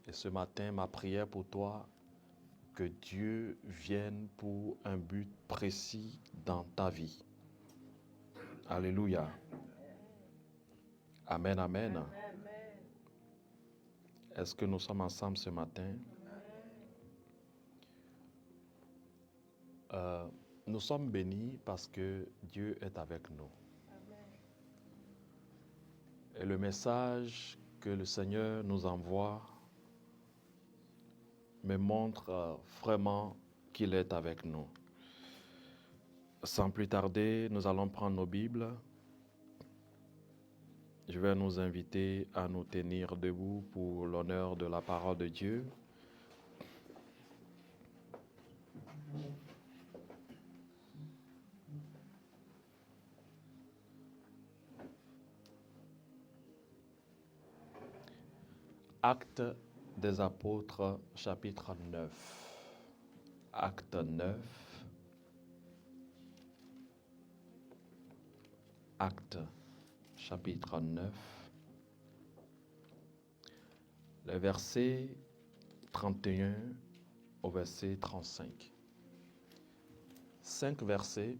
Et ce matin, ma prière pour toi, que Dieu vienne pour un but précis dans ta vie. Alléluia. Amen, amen. Est-ce que nous sommes ensemble ce matin? Nous sommes bénis parce que Dieu est avec nous. Et le message que le Seigneur nous envoie me montre vraiment qu'il est avec nous. Sans plus tarder, nous allons prendre nos Bibles. Je vais nous inviter à nous tenir debout pour l'honneur de la parole de Dieu. Actes des apôtres, chapitre 9. Acte 9. Acte, chapitre 9. Le verset 31 au verset 35. 5 versets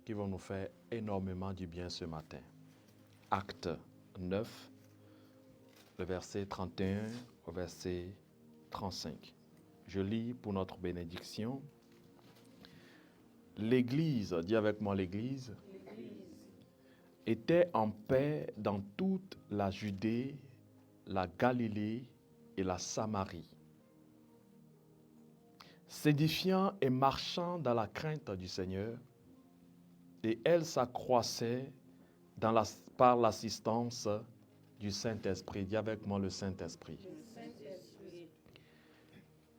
qui vont nous faire énormément du bien ce matin. Acte 9, le verset 31 au verset 35. Je lis pour notre bénédiction. L'Église, dis avec moi l'Église, était en paix dans toute la Judée, la Galilée et la Samarie, s'édifiant et marchant dans la crainte du Seigneur, et elle s'accroissait par l'assistance du Saint-Esprit. Dis avec moi le Saint-Esprit.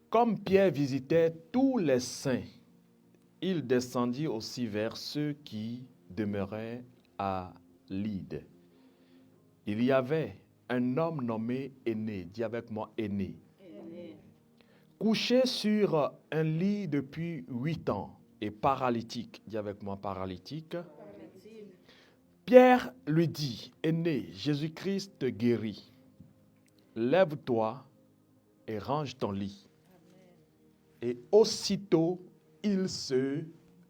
Comme Pierre visitait tous les saints, il descendit aussi vers ceux qui demeuraient à Lyde. Il y avait un homme nommé Aîné, dis avec moi Aîné, couché sur un lit depuis 8 ans et paralytique, dis avec moi paralytique. Pierre lui dit, Aîné, Jésus-Christ te guérit. Lève-toi et range ton lit. Et aussitôt, il se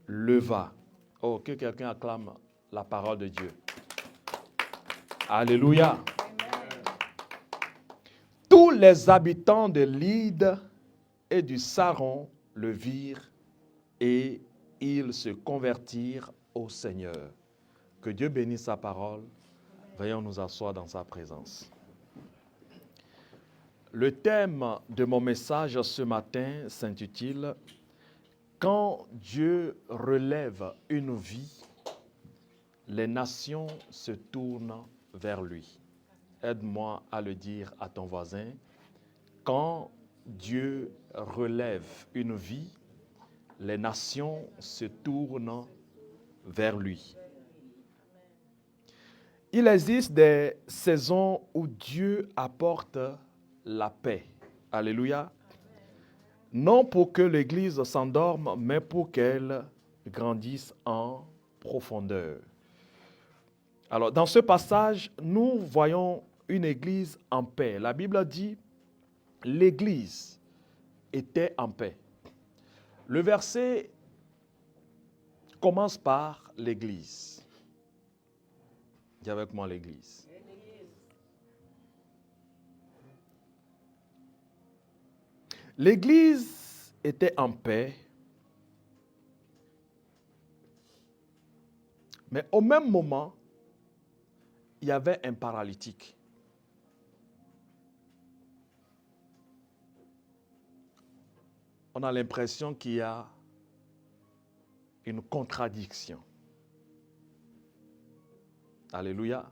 leva. Oh, que quelqu'un acclame la parole de Dieu. Alléluia. Tous les habitants de Lyde et du Saron le virent et ils se convertirent au Seigneur. Que Dieu bénisse sa parole. Veuillons nous asseoir dans sa présence. Le thème de mon message ce matin s'intitule « Quand Dieu relève une vie, les nations se tournent vers lui. » Aide-moi à le dire à ton voisin. Quand Dieu relève une vie, les nations se tournent vers lui. Il existe des saisons où Dieu apporte la paix. Alléluia. Non pour que l'Église s'endorme, mais pour qu'elle grandisse en profondeur. Alors, dans ce passage, nous voyons une Église en paix. La Bible dit, l'Église était en paix. Le verset commence par l'Église. Dis avec moi l'Église. L'Église était en paix, mais au même moment, il y avait un paralytique. On a l'impression qu'il y a une contradiction. Alléluia.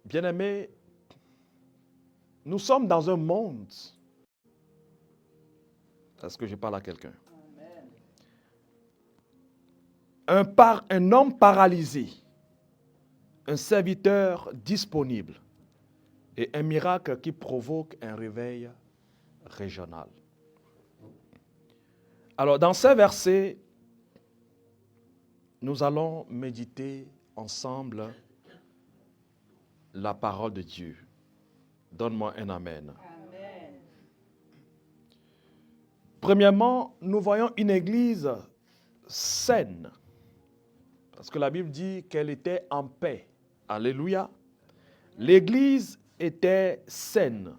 Bien-aimés, nous sommes dans un monde. Est-ce que je parle à quelqu'un? Un homme paralysé, un serviteur disponible et un miracle qui provoque un réveil régional. Alors, dans ces versets, nous allons méditer ensemble la parole de Dieu. Donne-moi un amen. Amen. Premièrement, nous voyons une église saine. Parce que la Bible dit qu'elle était en paix. Alléluia. L'église était saine.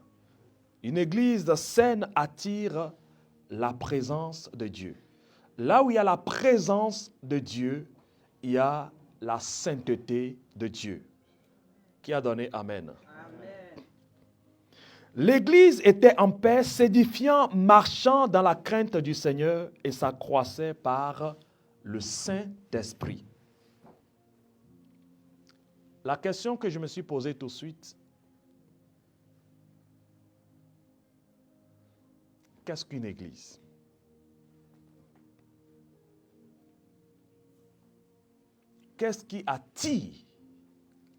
Une église saine attire la présence de Dieu. Là où il y a la présence de Dieu, il y a la sainteté de Dieu. Qui a donné Amen? Amen. L'église était en paix, s'édifiant, marchant dans la crainte du Seigneur et s'accroissait par le Saint-Esprit. La question que je me suis posée tout de suite, qu'est-ce qu'une église? Qu'est-ce qui attire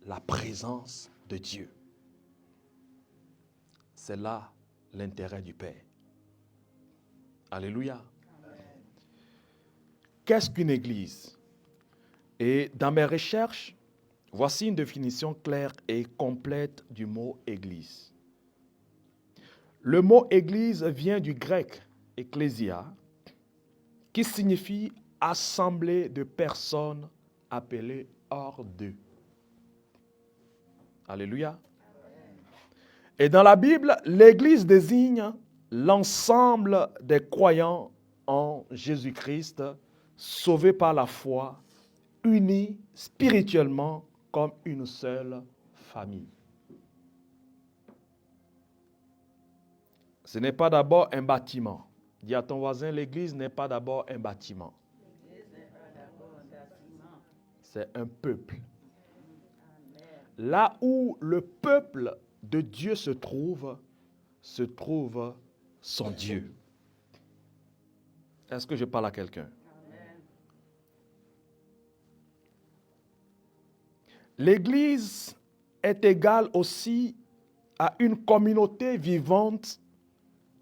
la présence de Dieu? C'est là l'intérêt du Père. Alléluia. Qu'est-ce qu'une église? Et dans mes recherches, voici une définition claire et complète du mot église. Le mot église vient du grec ecclésia, qui signifie assemblée de personnes appelées hors d'eux. Alléluia. Et dans la Bible, l'église désigne l'ensemble des croyants en Jésus-Christ, sauvés par la foi, unis spirituellement comme une seule famille. Ce n'est pas d'abord un bâtiment. Dis à ton voisin, l'église n'est pas d'abord un bâtiment. C'est un peuple. Là où le peuple de Dieu se trouve son Dieu. Est-ce que je parle à quelqu'un? L'église est égale aussi à une communauté vivante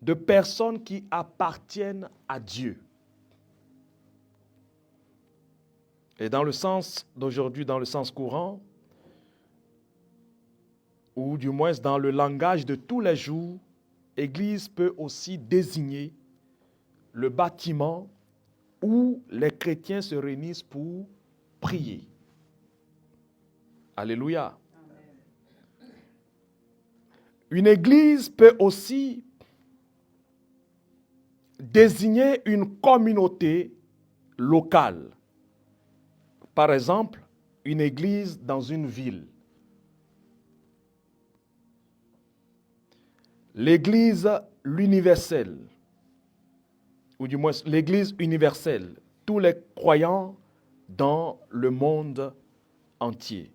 de personnes qui appartiennent à Dieu. Et dans le sens d'aujourd'hui, dans le sens courant, ou du moins dans le langage de tous les jours, église peut aussi désigner le bâtiment où les chrétiens se réunissent pour prier. Alléluia. Amen. Une église peut aussi désigner une communauté locale. Par exemple, une église dans une ville. L'église l'universelle, ou du moins l'église universelle, tous les croyants dans le monde entier.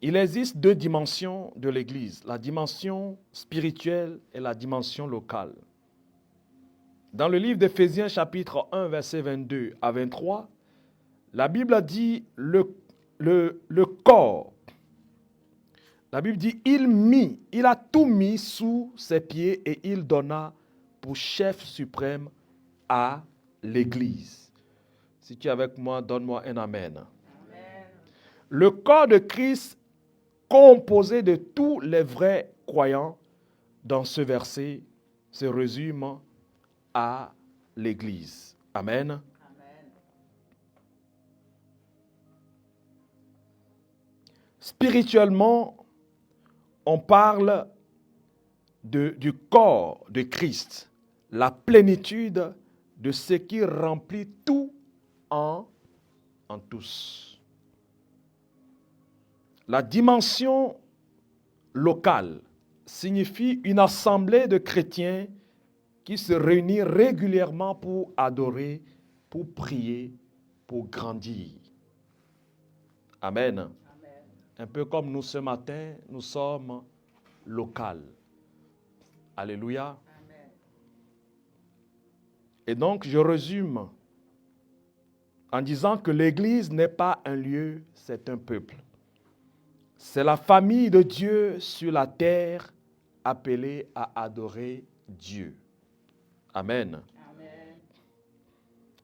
Il existe deux dimensions de l'église, la dimension spirituelle et la dimension locale. Dans le livre d'Éphésiens chapitre 1, versets 22 à 23, la Bible dit le corps. La Bible dit, il a tout mis sous ses pieds et il donna pour chef suprême à l'Église. Si tu es avec moi, donne-moi un amen. Amen. Le corps de Christ, composé de tous les vrais croyants, dans ce verset, se résume à l'Église. Amen. Amen. Spirituellement, on parle du corps de Christ, la plénitude de ce qui remplit tout en tous. La dimension locale signifie une assemblée de chrétiens qui se réunit régulièrement pour adorer, pour prier, pour grandir. Amen. Un peu comme nous ce matin, nous sommes locaux. Alléluia. Amen. Et donc, je résume en disant que l'Église n'est pas un lieu, c'est un peuple. C'est la famille de Dieu sur la terre appelée à adorer Dieu. Amen. Amen.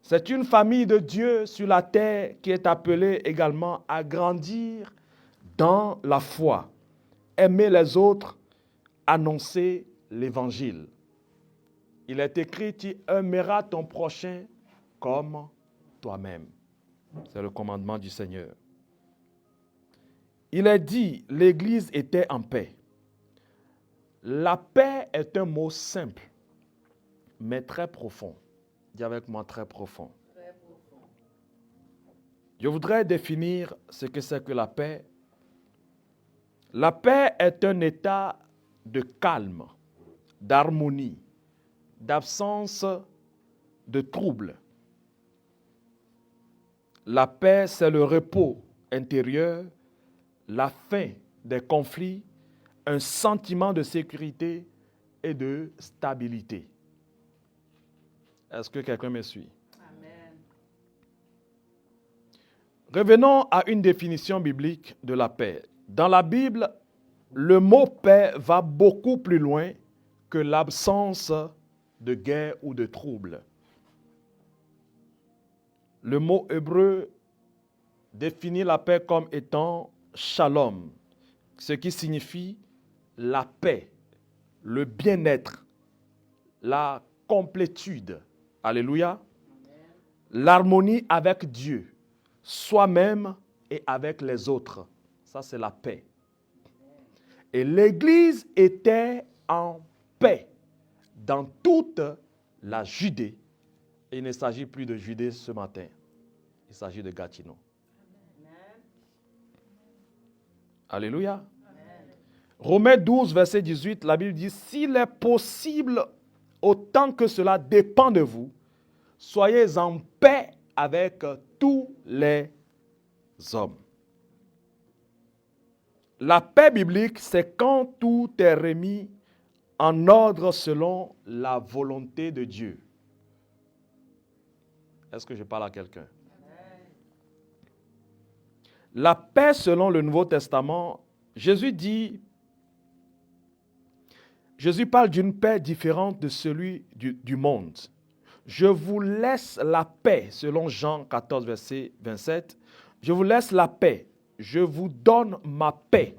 C'est une famille de Dieu sur la terre qui est appelée également à grandir dans la foi aimer les autres, annoncer l'évangile. Il est écrit, tu aimeras ton prochain comme toi-même. C'est le commandement du Seigneur. Il est dit, l'Église était en paix. La paix est un mot simple, mais très profond. Dis avec moi, très profond. Très profond. Je voudrais définir ce que c'est que la paix. La paix est un état de calme, d'harmonie, d'absence de trouble. La paix, c'est le repos intérieur, la fin des conflits, un sentiment de sécurité et de stabilité. Est-ce que quelqu'un me suit? Amen. Revenons à une définition biblique de la paix. Dans la Bible, le mot paix va beaucoup plus loin que l'absence de guerre ou de trouble. Le mot hébreu définit la paix comme étant shalom, ce qui signifie la paix, le bien-être, la complétude. Alléluia. L'harmonie avec Dieu, soi-même et avec les autres. Ça, c'est la paix. Et l'Église était en paix dans toute la Judée. Et il ne s'agit plus de Judée ce matin. Il s'agit de Gatineau. Amen. Alléluia. Amen. Romains 12, verset 18, la Bible dit, « S'il est possible, autant que cela dépend de vous, soyez en paix avec tous les hommes. » La paix biblique, c'est quand tout est remis en ordre selon la volonté de Dieu. Est-ce que je parle à quelqu'un? La paix selon le Nouveau Testament, Jésus parle d'une paix différente de celui du monde. Je vous laisse la paix, selon Jean 14, verset 27. Je vous laisse la paix. Je vous donne ma paix.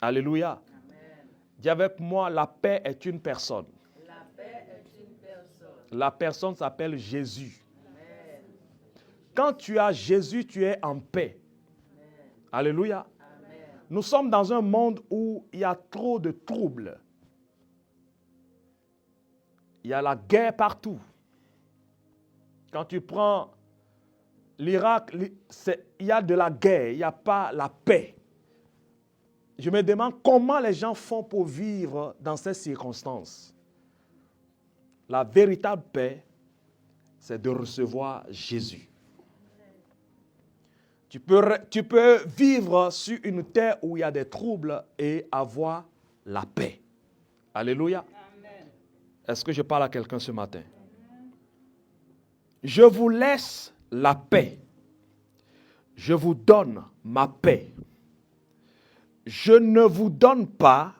Alléluia. Amen. Dis avec moi, la paix est une personne. La paix est une personne. La personne s'appelle Jésus. Amen. Quand tu as Jésus, tu es en paix. Amen. Alléluia. Amen. Nous sommes dans un monde où il y a trop de troubles. Il y a la guerre partout. Quand tu prends l'Irak, il y a de la guerre, il n'y a pas la paix. Je me demande comment les gens font pour vivre dans ces circonstances. La véritable paix, c'est de recevoir Jésus. Tu peux vivre sur une terre où il y a des troubles et avoir la paix. Alléluia. Amen. Est-ce que je parle à quelqu'un ce matin? Je vous laisse la paix. Je vous donne ma paix. Je ne vous donne pas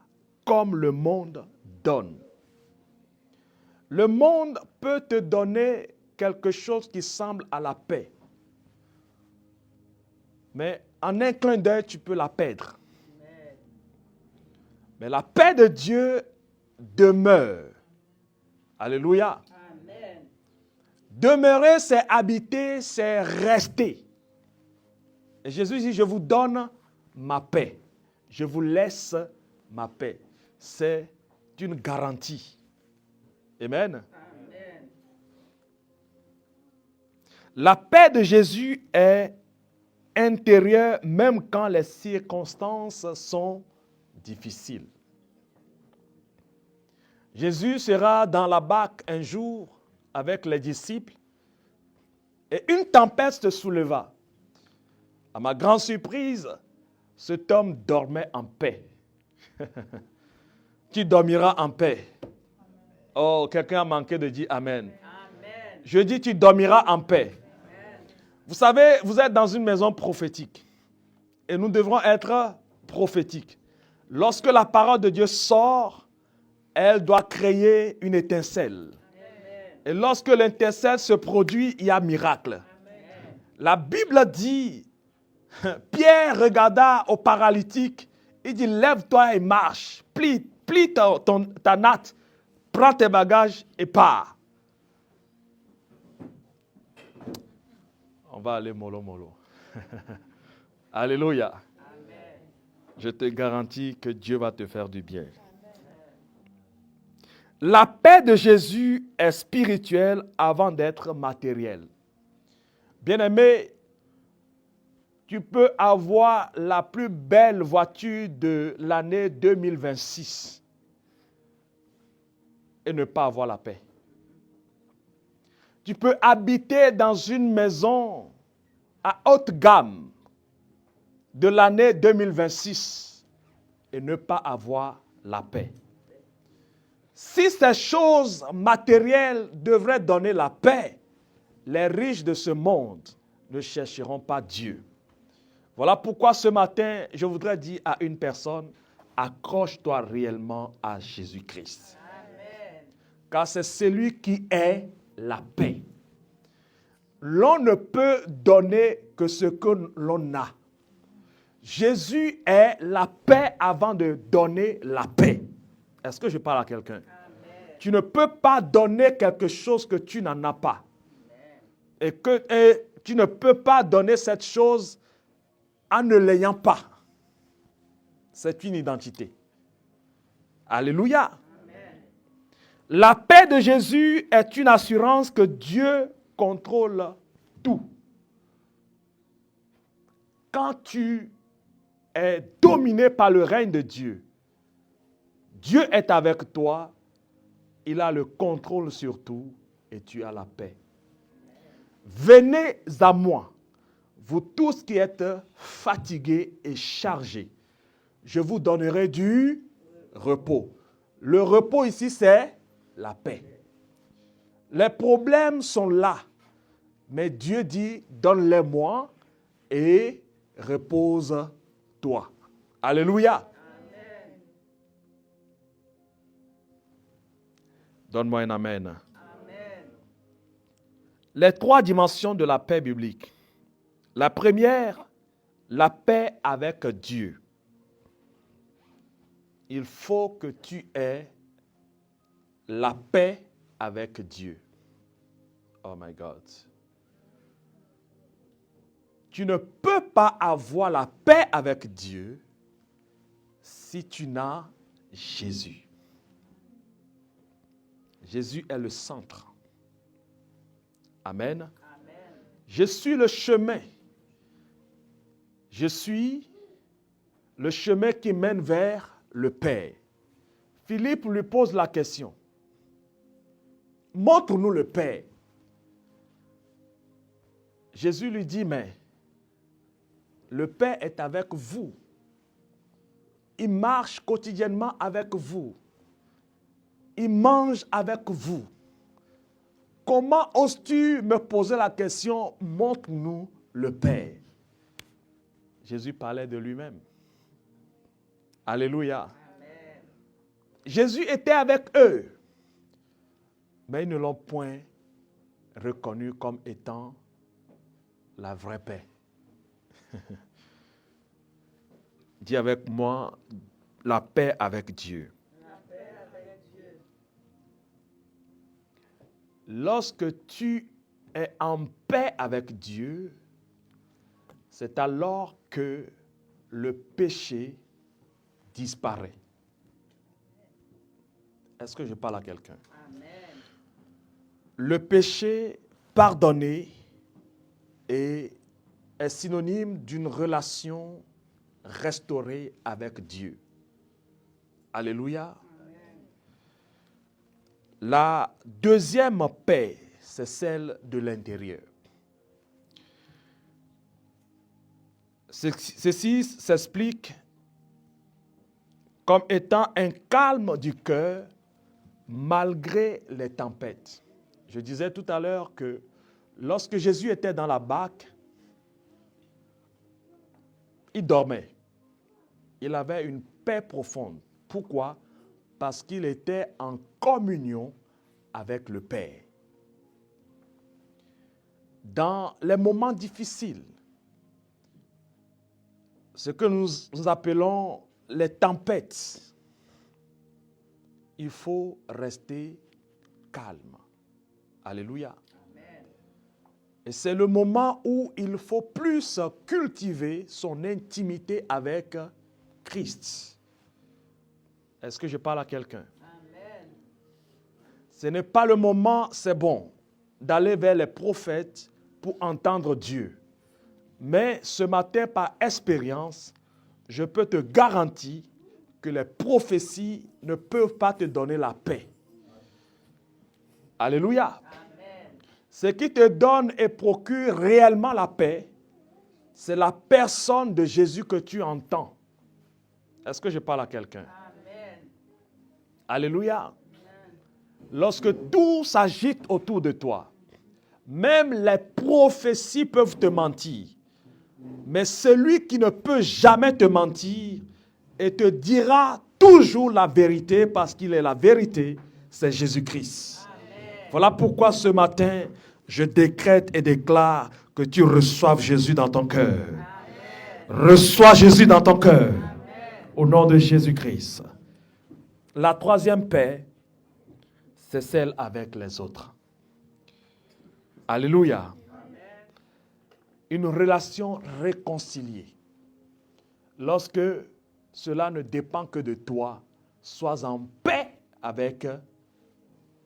comme le monde donne. Le monde peut te donner quelque chose qui semble à la paix. Mais en un clin d'œil, tu peux la perdre. Mais la paix de Dieu demeure. Alléluia. Amen. Demeurer, c'est habiter, c'est rester. Et Jésus dit, je vous donne ma paix. Je vous laisse ma paix. C'est une garantie. Amen. Amen. La paix de Jésus est intérieure même quand les circonstances sont difficiles. Jésus sera dans la barque un jour avec les disciples et une tempête se souleva. À ma grande surprise, cet homme dormait en paix. Tu dormiras en paix. Oh, quelqu'un a manqué de dire Amen. Amen. Je dis, tu dormiras en paix. Amen. Vous savez, vous êtes dans une maison prophétique. Et nous devrons être prophétiques. Lorsque la parole de Dieu sort, elle doit créer une étincelle. Amen. Et lorsque l'étincelle se produit, il y a miracle. Amen. La Bible dit, Pierre regarda au paralytique Il dit, lève-toi et marche. Plie ta natte. Prends tes bagages et pars. On va aller mollo mollo. Alléluia. Amen. Je te garantis que Dieu va te faire du bien. La paix de Jésus est spirituelle avant d'être matérielle. Bien-aimé, tu peux avoir la plus belle voiture de l'année 2026 et ne pas avoir la paix. Tu peux habiter dans une maison à haute gamme de l'année 2026 et ne pas avoir la paix. Si ces choses matérielles devraient donner la paix, les riches de ce monde ne chercheront pas Dieu. Voilà pourquoi ce matin, je voudrais dire à une personne, accroche-toi réellement à Jésus-Christ. Amen. Car c'est celui qui est la paix. L'on ne peut donner que ce que l'on a. Jésus est la paix avant de donner la paix. Est-ce que je parle à quelqu'un? Tu ne peux pas donner quelque chose que tu n'en as pas. Et tu ne peux pas donner cette chose en ne l'ayant pas. C'est une identité. Alléluia. Amen. La paix de Jésus est une assurance que Dieu contrôle tout. Quand tu es dominé par le règne de Dieu, Dieu est avec toi, il a le contrôle sur tout et tu as la paix. Venez à moi, vous tous qui êtes fatigués et chargés, je vous donnerai du repos. Le repos ici, c'est la paix. Les problèmes sont là, mais Dieu dit, donne-les-moi et repose-toi. Alléluia. Amen. Donne-moi un amen. Amen. Les trois dimensions de la paix biblique. La première, la paix avec Dieu. Il faut que tu aies la paix avec Dieu. Oh my God. Tu ne peux pas avoir la paix avec Dieu si tu n'as Jésus. Jésus est le centre. Amen. Amen. Je suis le chemin. Je suis le chemin qui mène vers le Père. Philippe lui pose la question. Montre-nous le Père. Jésus lui dit, mais le Père est avec vous. Il marche quotidiennement avec vous. Il mange avec vous. Comment oses-tu me poser la question, montre-nous le Père? Jésus parlait de lui-même. Alléluia. Amen. Jésus était avec eux, mais ils ne l'ont point reconnu comme étant la vraie paix. Dis avec moi, la paix avec Dieu. La paix avec Dieu. Lorsque tu es en paix avec Dieu, c'est alors que le péché disparaît. Est-ce que je parle à quelqu'un? Amen. Le péché pardonné est synonyme d'une relation restaurée avec Dieu. Alléluia. Amen. La deuxième paix, c'est celle de l'intérieur. Ceci s'explique comme étant un calme du cœur malgré les tempêtes. Je disais tout à l'heure que lorsque Jésus était dans la barque, il dormait. Il avait une paix profonde. Pourquoi? Parce qu'il était en communion avec le Père. Dans les moments difficiles, ce que nous appelons les tempêtes, il faut rester calme. Alléluia. Et c'est le moment où il faut plus cultiver son intimité avec Christ. Est-ce que je parle à quelqu'un? Amen. Ce n'est pas le moment, c'est bon, d'aller vers les prophètes pour entendre Dieu. Mais ce matin, par expérience, je peux te garantir que les prophéties ne peuvent pas te donner la paix. Alléluia. Amen. Ce qui te donne et procure réellement la paix, c'est la personne de Jésus que tu entends. Est-ce que je parle à quelqu'un? Amen. Alléluia. Amen. Lorsque tout s'agite autour de toi, même les prophéties peuvent te mentir. Mais celui qui ne peut jamais te mentir et te dira toujours la vérité parce qu'il est la vérité, c'est Jésus-Christ. Amen. Voilà pourquoi ce matin, je décrète et déclare que tu reçoives Jésus dans ton cœur. Amen. Reçois Jésus dans ton cœur. Amen. Au nom de Jésus-Christ. La troisième paix, c'est celle avec les autres. Alléluia. Une relation réconciliée. Lorsque cela ne dépend que de toi, sois en paix avec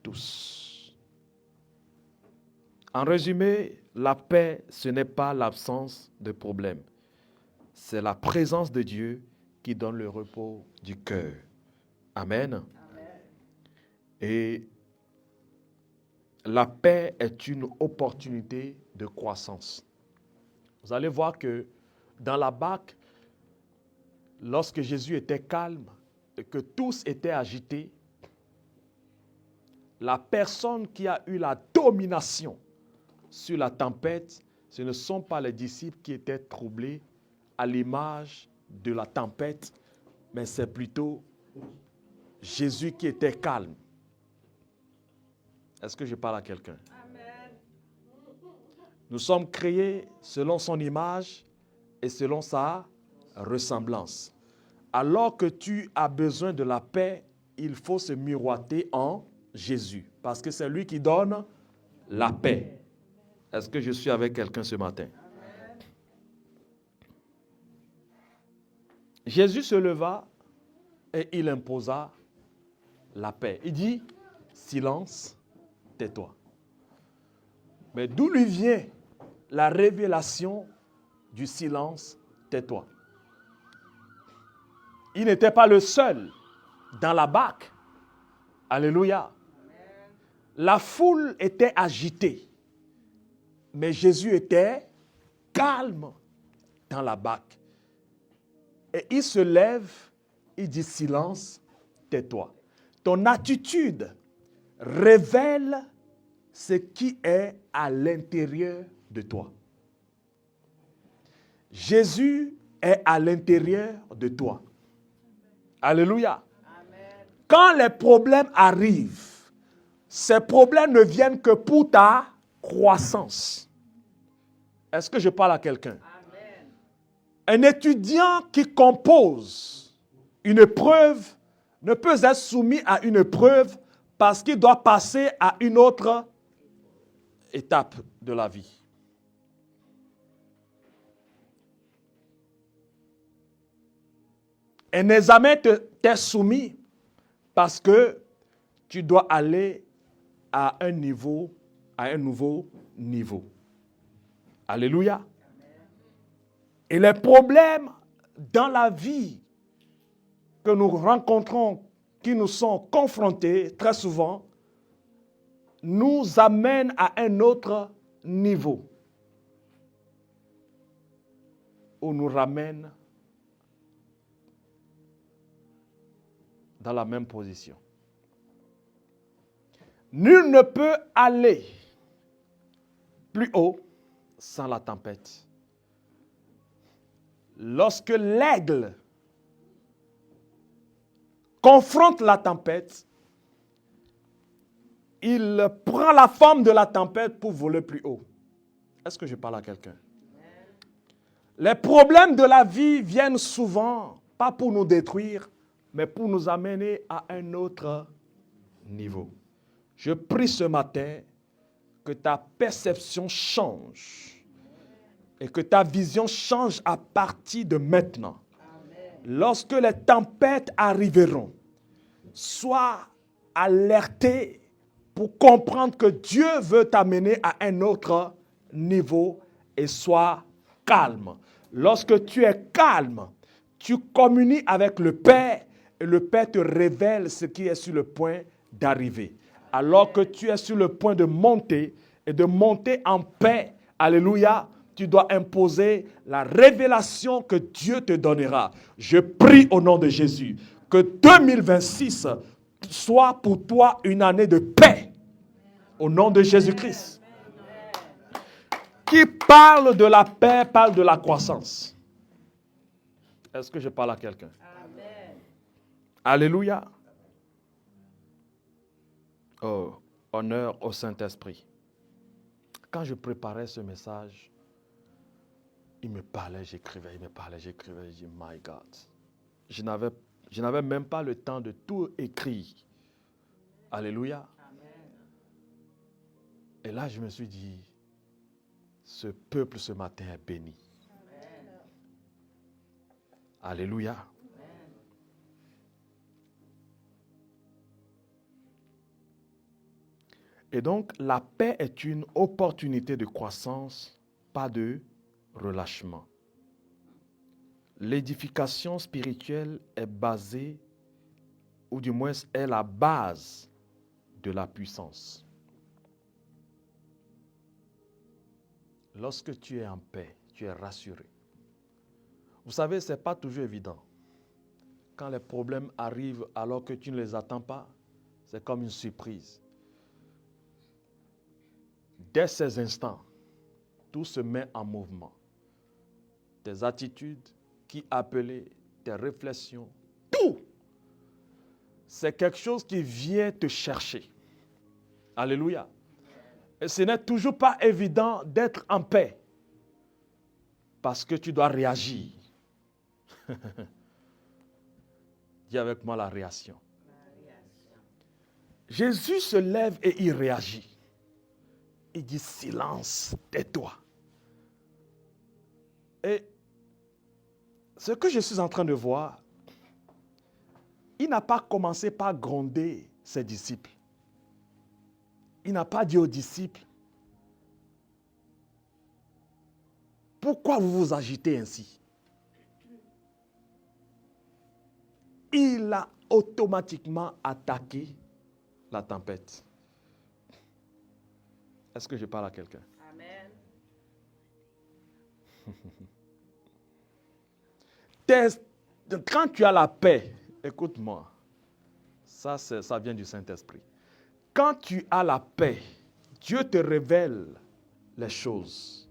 tous. En résumé, la paix, ce n'est pas l'absence de problème. C'est la présence de Dieu qui donne le repos du cœur. Amen. Amen. Et la paix est une opportunité de croissance. Vous allez voir que dans la barque, lorsque Jésus était calme et que tous étaient agités, la personne qui a eu la domination sur la tempête, ce ne sont pas les disciples qui étaient troublés à l'image de la tempête, mais c'est plutôt Jésus qui était calme. Est-ce que je parle à quelqu'un? Nous sommes créés selon son image et selon sa ressemblance. Alors que tu as besoin de la paix, il faut se miroiter en Jésus. Parce que c'est lui qui donne la paix. Est-ce que je suis avec quelqu'un ce matin? Jésus se leva et il imposa la paix. Il dit, silence, tais-toi. Mais d'où lui vient la révélation du silence, tais-toi? Il n'était pas le seul dans la barque. Alléluia. La foule était agitée, mais Jésus était calme dans la barque. Et il se lève, il dit silence, tais-toi. Ton attitude révèle ce qui est à l'intérieur de toi. Jésus est à l'intérieur de toi. Alléluia. Amen. Quand les problèmes arrivent, ces problèmes ne viennent que pour ta croissance. Est-ce que je parle à quelqu'un? Amen. Un étudiant qui compose une épreuve ne peut être soumis à une épreuve parce qu'il doit passer à une autre étape de la vie. Un examen t'est soumis parce que tu dois aller à un nouveau niveau. Alléluia. Et les problèmes dans la vie que nous rencontrons, qui nous sont confrontés très souvent, nous amènent à un autre niveau, ou nous ramènent dans la même position. Nul ne peut aller plus haut sans la tempête. Lorsque l'aigle confronte la tempête, il prend la forme de la tempête pour voler plus haut. Est-ce que je parle à quelqu'un? Les problèmes de la vie viennent souvent pas pour nous détruire, mais pour nous amener à un autre niveau. Je prie ce matin que ta perception change et que ta vision change à partir de maintenant. Lorsque les tempêtes arriveront, sois alerté pour comprendre que Dieu veut t'amener à un autre niveau et sois calme. Lorsque tu es calme, tu communies avec le Père et le Père te révèle ce qui est sur le point d'arriver. Alors que tu es sur le point de monter et de monter en paix, alléluia, tu dois imposer la révélation que Dieu te donnera. Je prie au nom de Jésus que 2026 soit pour toi une année de paix. Au nom de Jésus-Christ. Qui parle de la paix, parle de la croissance. Est-ce que je parle à quelqu'un? Amen. Alléluia. Oh, honneur au Saint-Esprit. Quand je préparais ce message, il me parlait, j'écrivais, il me parlait, j'écrivais. Je dis, my God. Je n'avais même pas le temps de tout écrire. Alléluia. Amen. Et là, je me suis dit, ce peuple ce matin est béni. Amen. Alléluia. Amen. Et donc, la paix est une opportunité de croissance, pas de relâchement. L'édification spirituelle est basée, ou du moins est la base de la puissance. Lorsque tu es en paix, tu es rassuré. Vous savez, ce n'est pas toujours évident. Quand les problèmes arrivent alors que tu ne les attends pas, c'est comme une surprise. Dès ces instants, tout se met en mouvement. Tes attitudes, qui appelaient, tes réflexions, tout. C'est quelque chose qui vient te chercher. Alléluia. Et ce n'est toujours pas évident d'être en paix. Parce que tu dois réagir. Dis avec moi la réaction. Jésus se lève et il réagit. Il dit silence, tais-toi. Et ce que je suis en train de voir, il n'a pas commencé par gronder ses disciples. Il n'a pas dit aux disciples, pourquoi vous vous agitez ainsi? Il a automatiquement attaqué la tempête. Est-ce que je parle à quelqu'un? Amen. Quand tu as la paix, écoute-moi, ça vient du Saint-Esprit. Quand tu as la paix, Dieu te révèle les choses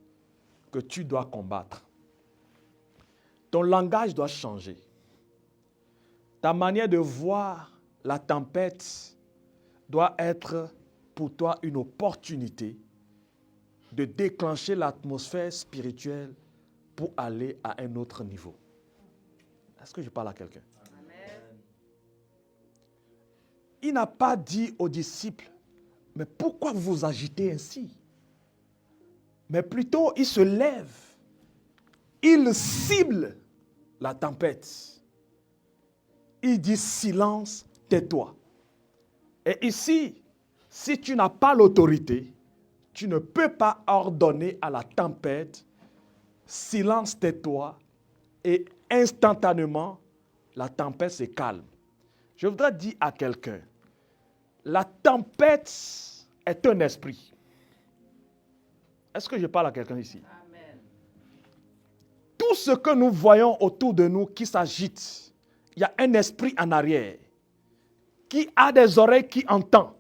que tu dois combattre. Ton langage doit changer. Ta manière de voir la tempête doit être pour toi une opportunité de déclencher l'atmosphère spirituelle pour aller à un autre niveau. Est-ce que je parle à quelqu'un? Amen. Il n'a pas dit aux disciples, mais pourquoi vous vous agitez ainsi? Mais plutôt, il se lève. Il cible la tempête. Il dit silence, tais-toi. Et ici, si tu n'as pas l'autorité, tu ne peux pas ordonner à la tempête, silence, tais-toi, et instantanément, la tempête se calme. Je voudrais dire à quelqu'un, la tempête est un esprit. Est-ce que je parle à quelqu'un ici? Amen. Tout ce que nous voyons autour de nous qui s'agite, il y a un esprit en arrière qui a des oreilles qui entend.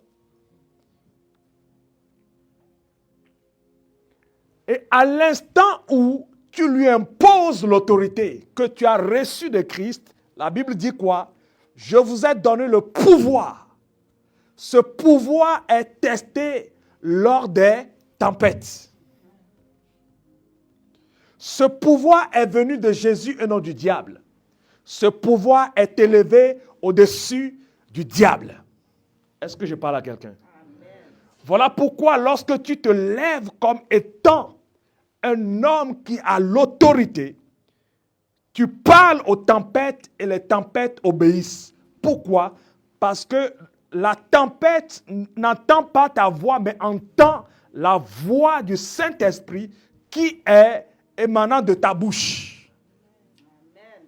Et à l'instant où tu lui imposes l'autorité que tu as reçue de Christ, la Bible dit quoi? Je vous ai donné le pouvoir. Ce pouvoir est testé lors des tempêtes. Ce pouvoir est venu de Jésus et non du diable. Ce pouvoir est élevé au-dessus du diable. Est-ce que je parle à quelqu'un? Voilà pourquoi lorsque tu te lèves comme étant un homme qui a l'autorité, tu parles aux tempêtes et les tempêtes obéissent. Pourquoi? Parce que la tempête n'entend pas ta voix, mais entend la voix du Saint-Esprit qui est émanant de ta bouche. Amen.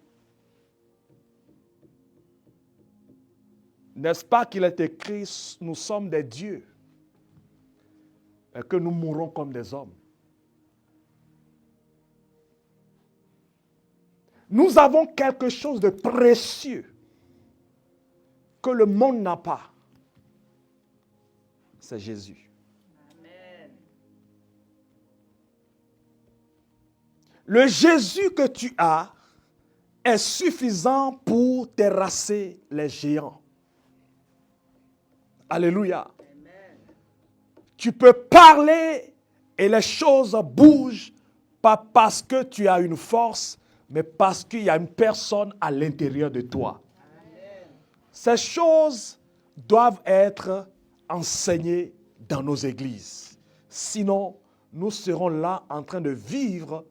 N'est-ce pas qu'il est écrit, nous sommes des dieux et que nous mourrons comme des hommes? Nous avons quelque chose de précieux que le monde n'a pas. C'est Jésus. Amen. Le Jésus que tu as est suffisant pour terrasser les géants. Alléluia. Amen. Tu peux parler et les choses bougent, pas parce que tu as une force, mais parce qu'il y a une personne à l'intérieur de toi. Amen. Ces choses doivent être enseignées dans nos églises. Sinon, nous serons là en train de vivre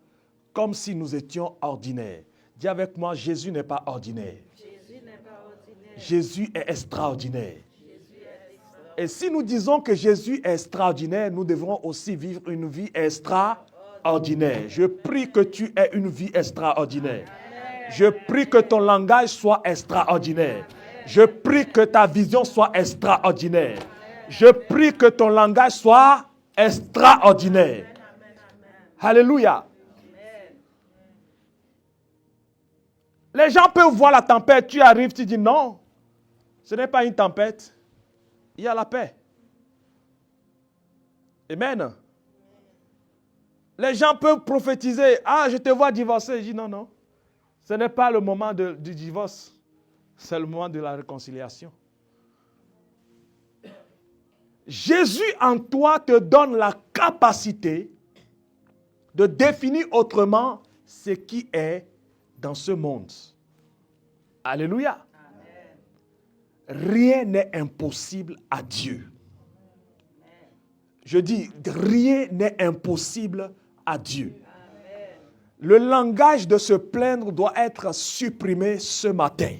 comme si nous étions ordinaires. Dis avec moi, Jésus n'est pas ordinaire. Jésus n'est pas ordinaire. Jésus est extraordinaire. Et si nous disons que Jésus est extraordinaire, nous devrons aussi vivre une vie extraordinaire. Je prie que tu aies une vie extraordinaire. Je prie que ton langage soit extraordinaire. Je prie que ta vision soit extraordinaire. Je prie que ton langage soit extraordinaire. Alléluia. Les gens peuvent voir la tempête, tu arrives, tu dis non, ce n'est pas une tempête. Il y a la paix. Amen. Les gens peuvent prophétiser. Ah, je te vois divorcer. Je dis non, non. Ce n'est pas le moment du divorce. C'est le moment de la réconciliation. Jésus en toi te donne la capacité de définir autrement ce qui est dans ce monde. Alléluia. Rien n'est impossible à Dieu. Je dis, rien n'est impossible à Dieu. Le langage de se plaindre doit être supprimé ce matin.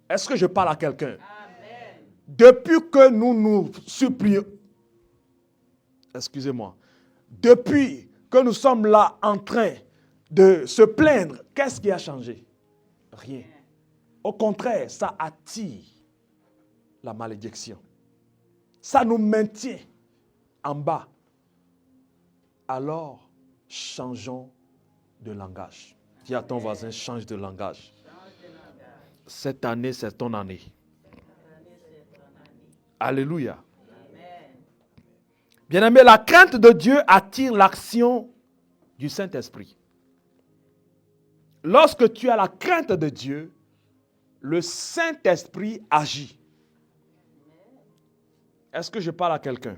Est-ce que je parle à quelqu'un? Depuis que nous nous supplions, excusez-moi, depuis que nous sommes là en train de se plaindre, qu'est-ce qui a changé? Rien. Au contraire, ça attire la malédiction. Ça nous maintient en bas. Alors, changeons de langage. Dis à ton voisin, change de langage. Cette année, c'est ton année. Alléluia. Bien-aimé, la crainte de Dieu attire l'action du Saint-Esprit. Lorsque tu as la crainte de Dieu, le Saint-Esprit agit. Est-ce que je parle à quelqu'un?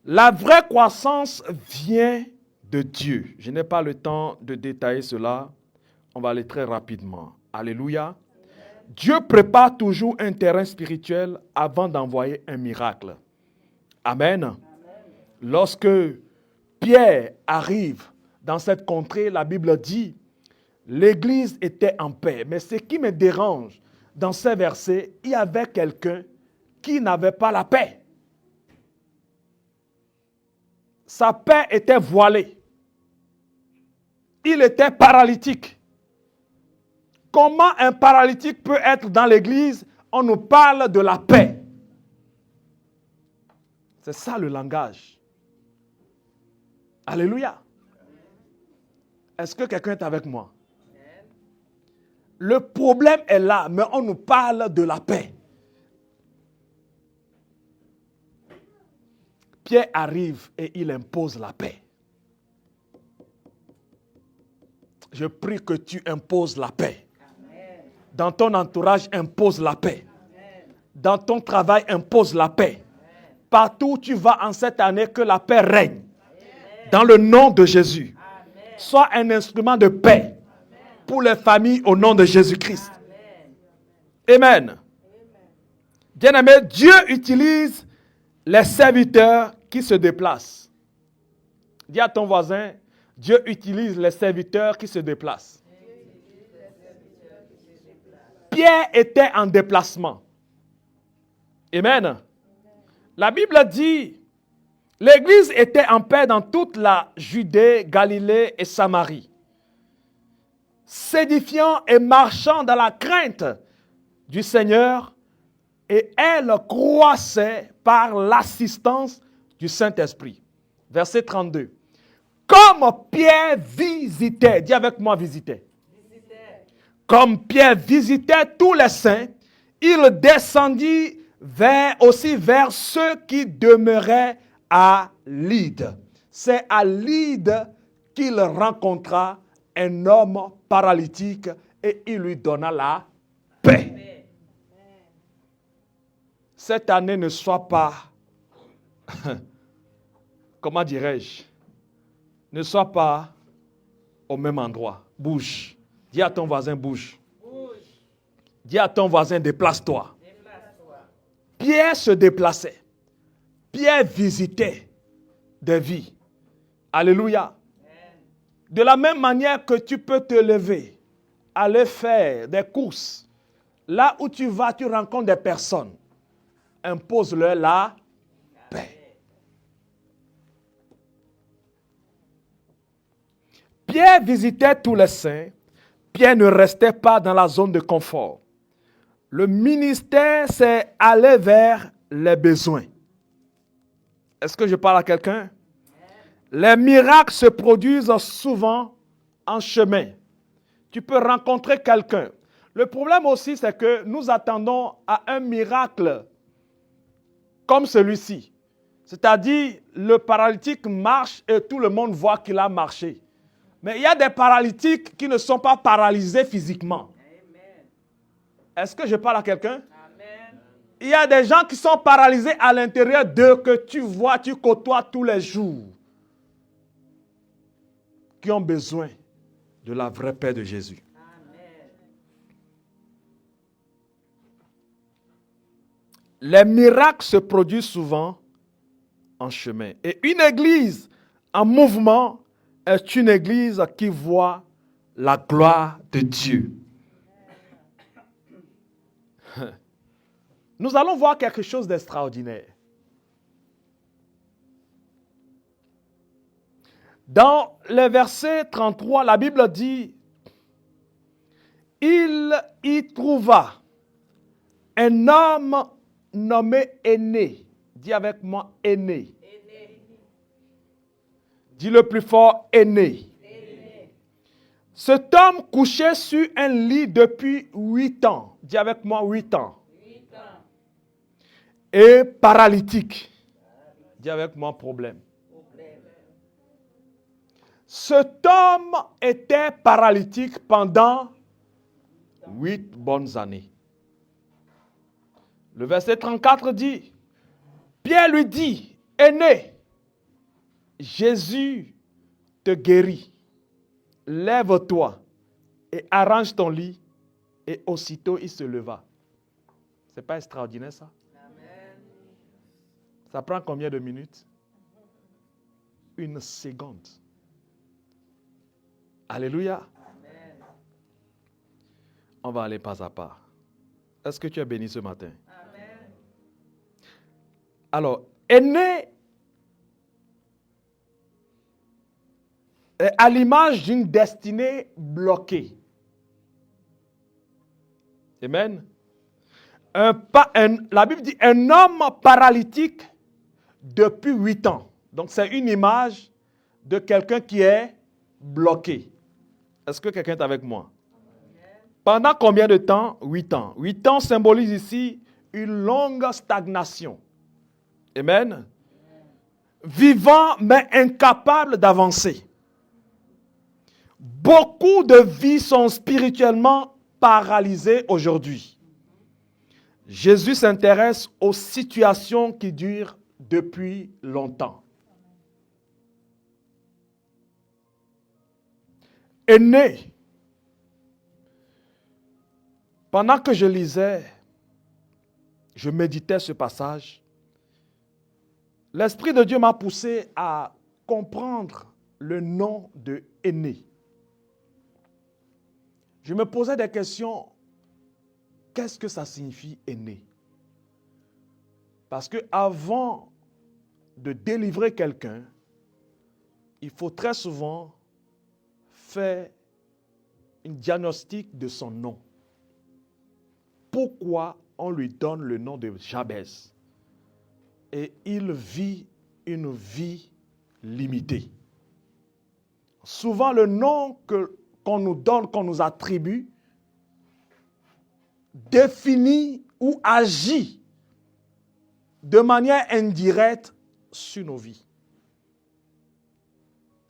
La vraie croissance vient de Dieu. Je n'ai pas le temps de détailler cela. On va aller très rapidement. Alléluia. Dieu prépare toujours un terrain spirituel avant d'envoyer un miracle. Amen. Lorsque Pierre arrive dans cette contrée, la Bible dit, l'Église était en paix. Mais ce qui me dérange dans ces versets, il y avait quelqu'un qui n'avait pas la paix. Sa paix était voilée. Il était paralytique. Comment un paralytique peut être dans l'église? On nous parle de la paix. C'est ça le langage. Alléluia. Est-ce que quelqu'un est avec moi? Le problème est là, mais on nous parle de la paix. Pierre arrive et il impose la paix. Je prie que tu imposes la paix. Amen. Dans ton entourage, impose la paix. Amen. Dans ton travail, impose la paix. Amen. Partout où tu vas en cette année, que la paix règne. Amen. Dans le nom de Jésus. Amen. Sois un instrument de paix. Amen. pour les familles au nom de Jésus-Christ. Amen. Bien-aimé, Dieu utilise les serviteurs qui se déplacent. Dis à ton voisin, Dieu utilise les serviteurs qui se déplacent. Pierre était en déplacement. Amen. La Bible dit, l'Église était en paix dans toute la Judée, Galilée et Samarie, s'édifiant et marchant dans la crainte du Seigneur, et elle croissait par l'assistance du Saint-Esprit. Verset 32. Comme Pierre visitait, dis avec moi visitait. Comme Pierre visitait tous les saints, il descendit aussi vers ceux qui demeuraient à Lyde. C'est à Lyde qu'il rencontra un homme paralytique et il lui donna la paix. Cette année ne soit pas, comment dirais-je, ne sois pas au même endroit. Bouge. Dis à ton voisin, bouge. Dis à ton voisin, déplace-toi. Pierre se déplaçait. Pierre visitait des vies. Alléluia. De la même manière que tu peux te lever, aller faire des courses. Là où tu vas, tu rencontres des personnes. Impose-leur la paix. Pierre visitait tous les saints. Pierre ne restait pas dans la zone de confort. Le ministère s'est allé vers les besoins. Est-ce que je parle à quelqu'un? Les miracles se produisent souvent en chemin. Tu peux rencontrer quelqu'un. Le problème aussi, c'est que nous attendons à un miracle comme celui-ci. C'est-à-dire, le paralytique marche et tout le monde voit qu'il a marché. Mais il y a des paralytiques qui ne sont pas paralysés physiquement. Est-ce que je parle à quelqu'un? Il y a des gens qui sont paralysés à l'intérieur d'eux que tu vois, tu côtoies tous les jours. Qui ont besoin de la vraie paix de Jésus. Les miracles se produisent souvent en chemin. Et une église en mouvement est une église qui voit la gloire de Dieu. Nous allons voir quelque chose d'extraordinaire. Dans le verset 33, la Bible dit, il y trouva un homme nommé Aîné. Dis avec moi, Aîné. Dis le plus fort, Aîné. Cet homme couchait sur un lit depuis 8 ans. Dis avec moi, 8 ans. Et paralytique. Dis avec moi, problème. Cet homme était paralytique pendant 8 bonnes années. Le verset 34 dit, Pierre lui dit, Aîné, Jésus te guérit. Lève-toi et arrange ton lit. Et aussitôt il se leva. C'est pas extraordinaire ça? Amen. Ça prend combien de minutes? 1 seconde. Alléluia. Amen. On va aller pas à pas. Est-ce que tu es béni ce matin? Amen. Alors, Aîné est à l'image d'une destinée bloquée. Amen. La Bible dit un homme paralytique depuis 8 ans. Donc c'est une image de quelqu'un qui est bloqué. Est-ce que quelqu'un est avec moi? Pendant combien de temps? 8 ans. 8 ans symbolise ici une longue stagnation. Amen. Vivant mais incapable d'avancer. Beaucoup de vies sont spirituellement paralysées aujourd'hui. Jésus s'intéresse aux situations qui durent depuis longtemps. Aîné Pendant que je lisais, je méditais ce passage, l'Esprit de Dieu m'a poussé à comprendre le nom de Aîné. Je me posais des questions. Qu'est-ce que ça signifie aîné? Parce que avant de délivrer quelqu'un, il faut très souvent faire un diagnostic de son nom. Pourquoi on lui donne le nom de Jabez? Et il vit une vie limitée. Souvent, le nom qu'on nous donne, qu'on nous attribue, définit ou agit de manière indirecte sur nos vies.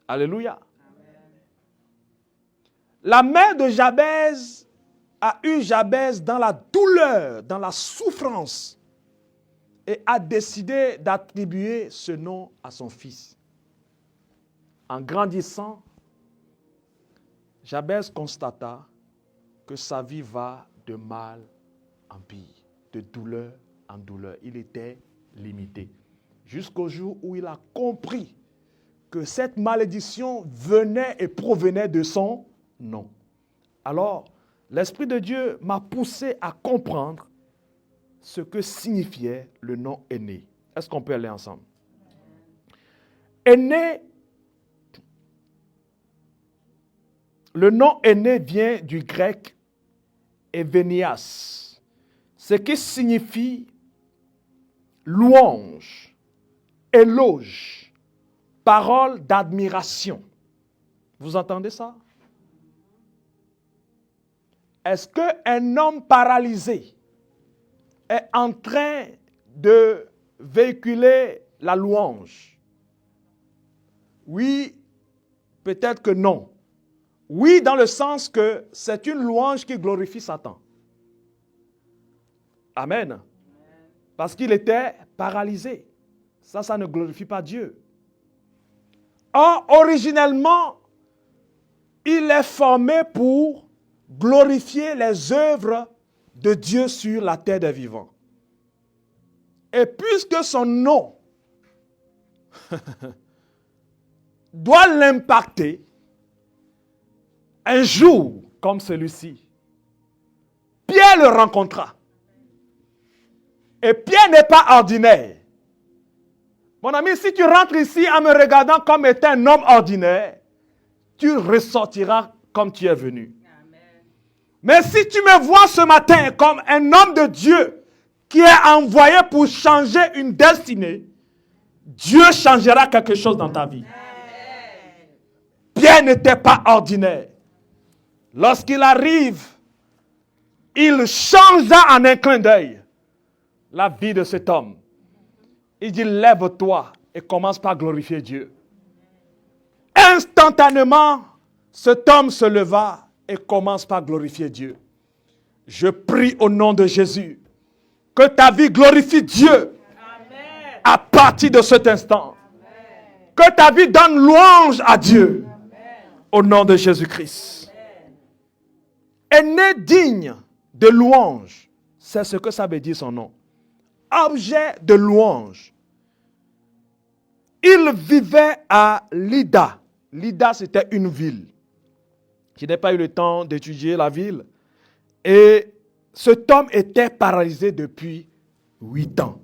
Alléluia. Amen. La mère de Jabez a eu Jabez dans la douleur, dans la souffrance, et a décidé d'attribuer ce nom à son fils. En grandissant, Jabez constata que sa vie va de mal en pire, de douleur en douleur. Il était limité. Jusqu'au jour où il a compris que cette malédiction venait et provenait de son nom. Alors, l'Esprit de Dieu m'a poussé à comprendre ce que signifiait le nom Aîné. Est-ce qu'on peut aller ensemble? Aîné, le nom Aîné vient du grec Evenias, ce qui signifie louange, éloge, parole d'admiration. Vous entendez ça? Est-ce qu'un homme paralysé est en train de véhiculer la louange? Oui, peut-être que non. Oui, dans le sens que c'est une louange qui glorifie Satan. Amen. Parce qu'il était paralysé. Ça ne glorifie pas Dieu. Or, originellement, il est formé pour glorifier les œuvres de Dieu sur la terre des vivants. Et puisque son nom doit l'impacter, un jour comme celui-ci, Pierre le rencontra. Et Pierre n'est pas ordinaire. Mon ami, si tu rentres ici en me regardant comme étant un homme ordinaire, tu ressortiras comme tu es venu. Amen. Mais si tu me vois ce matin comme un homme de Dieu qui est envoyé pour changer une destinée, Dieu changera quelque chose dans ta vie. Amen. Pierre n'était pas ordinaire. Lorsqu'il arrive, il changea en un clin d'œil la vie de cet homme. Il dit, lève-toi et commence par glorifier Dieu. Instantanément, cet homme se leva et commence par glorifier Dieu. Je prie au nom de Jésus que ta vie glorifie Dieu. Amen. À partir de cet instant. Amen. Que ta vie donne louange à Dieu. Amen. Au nom de Jésus-Christ. Aîné digne de louange, c'est ce que ça veut dire son nom. Objet de louange. Il vivait à Lydda. Lydda, c'était une ville. Je n'ai pas eu le temps d'étudier la ville. Et cet homme était paralysé depuis 8 ans.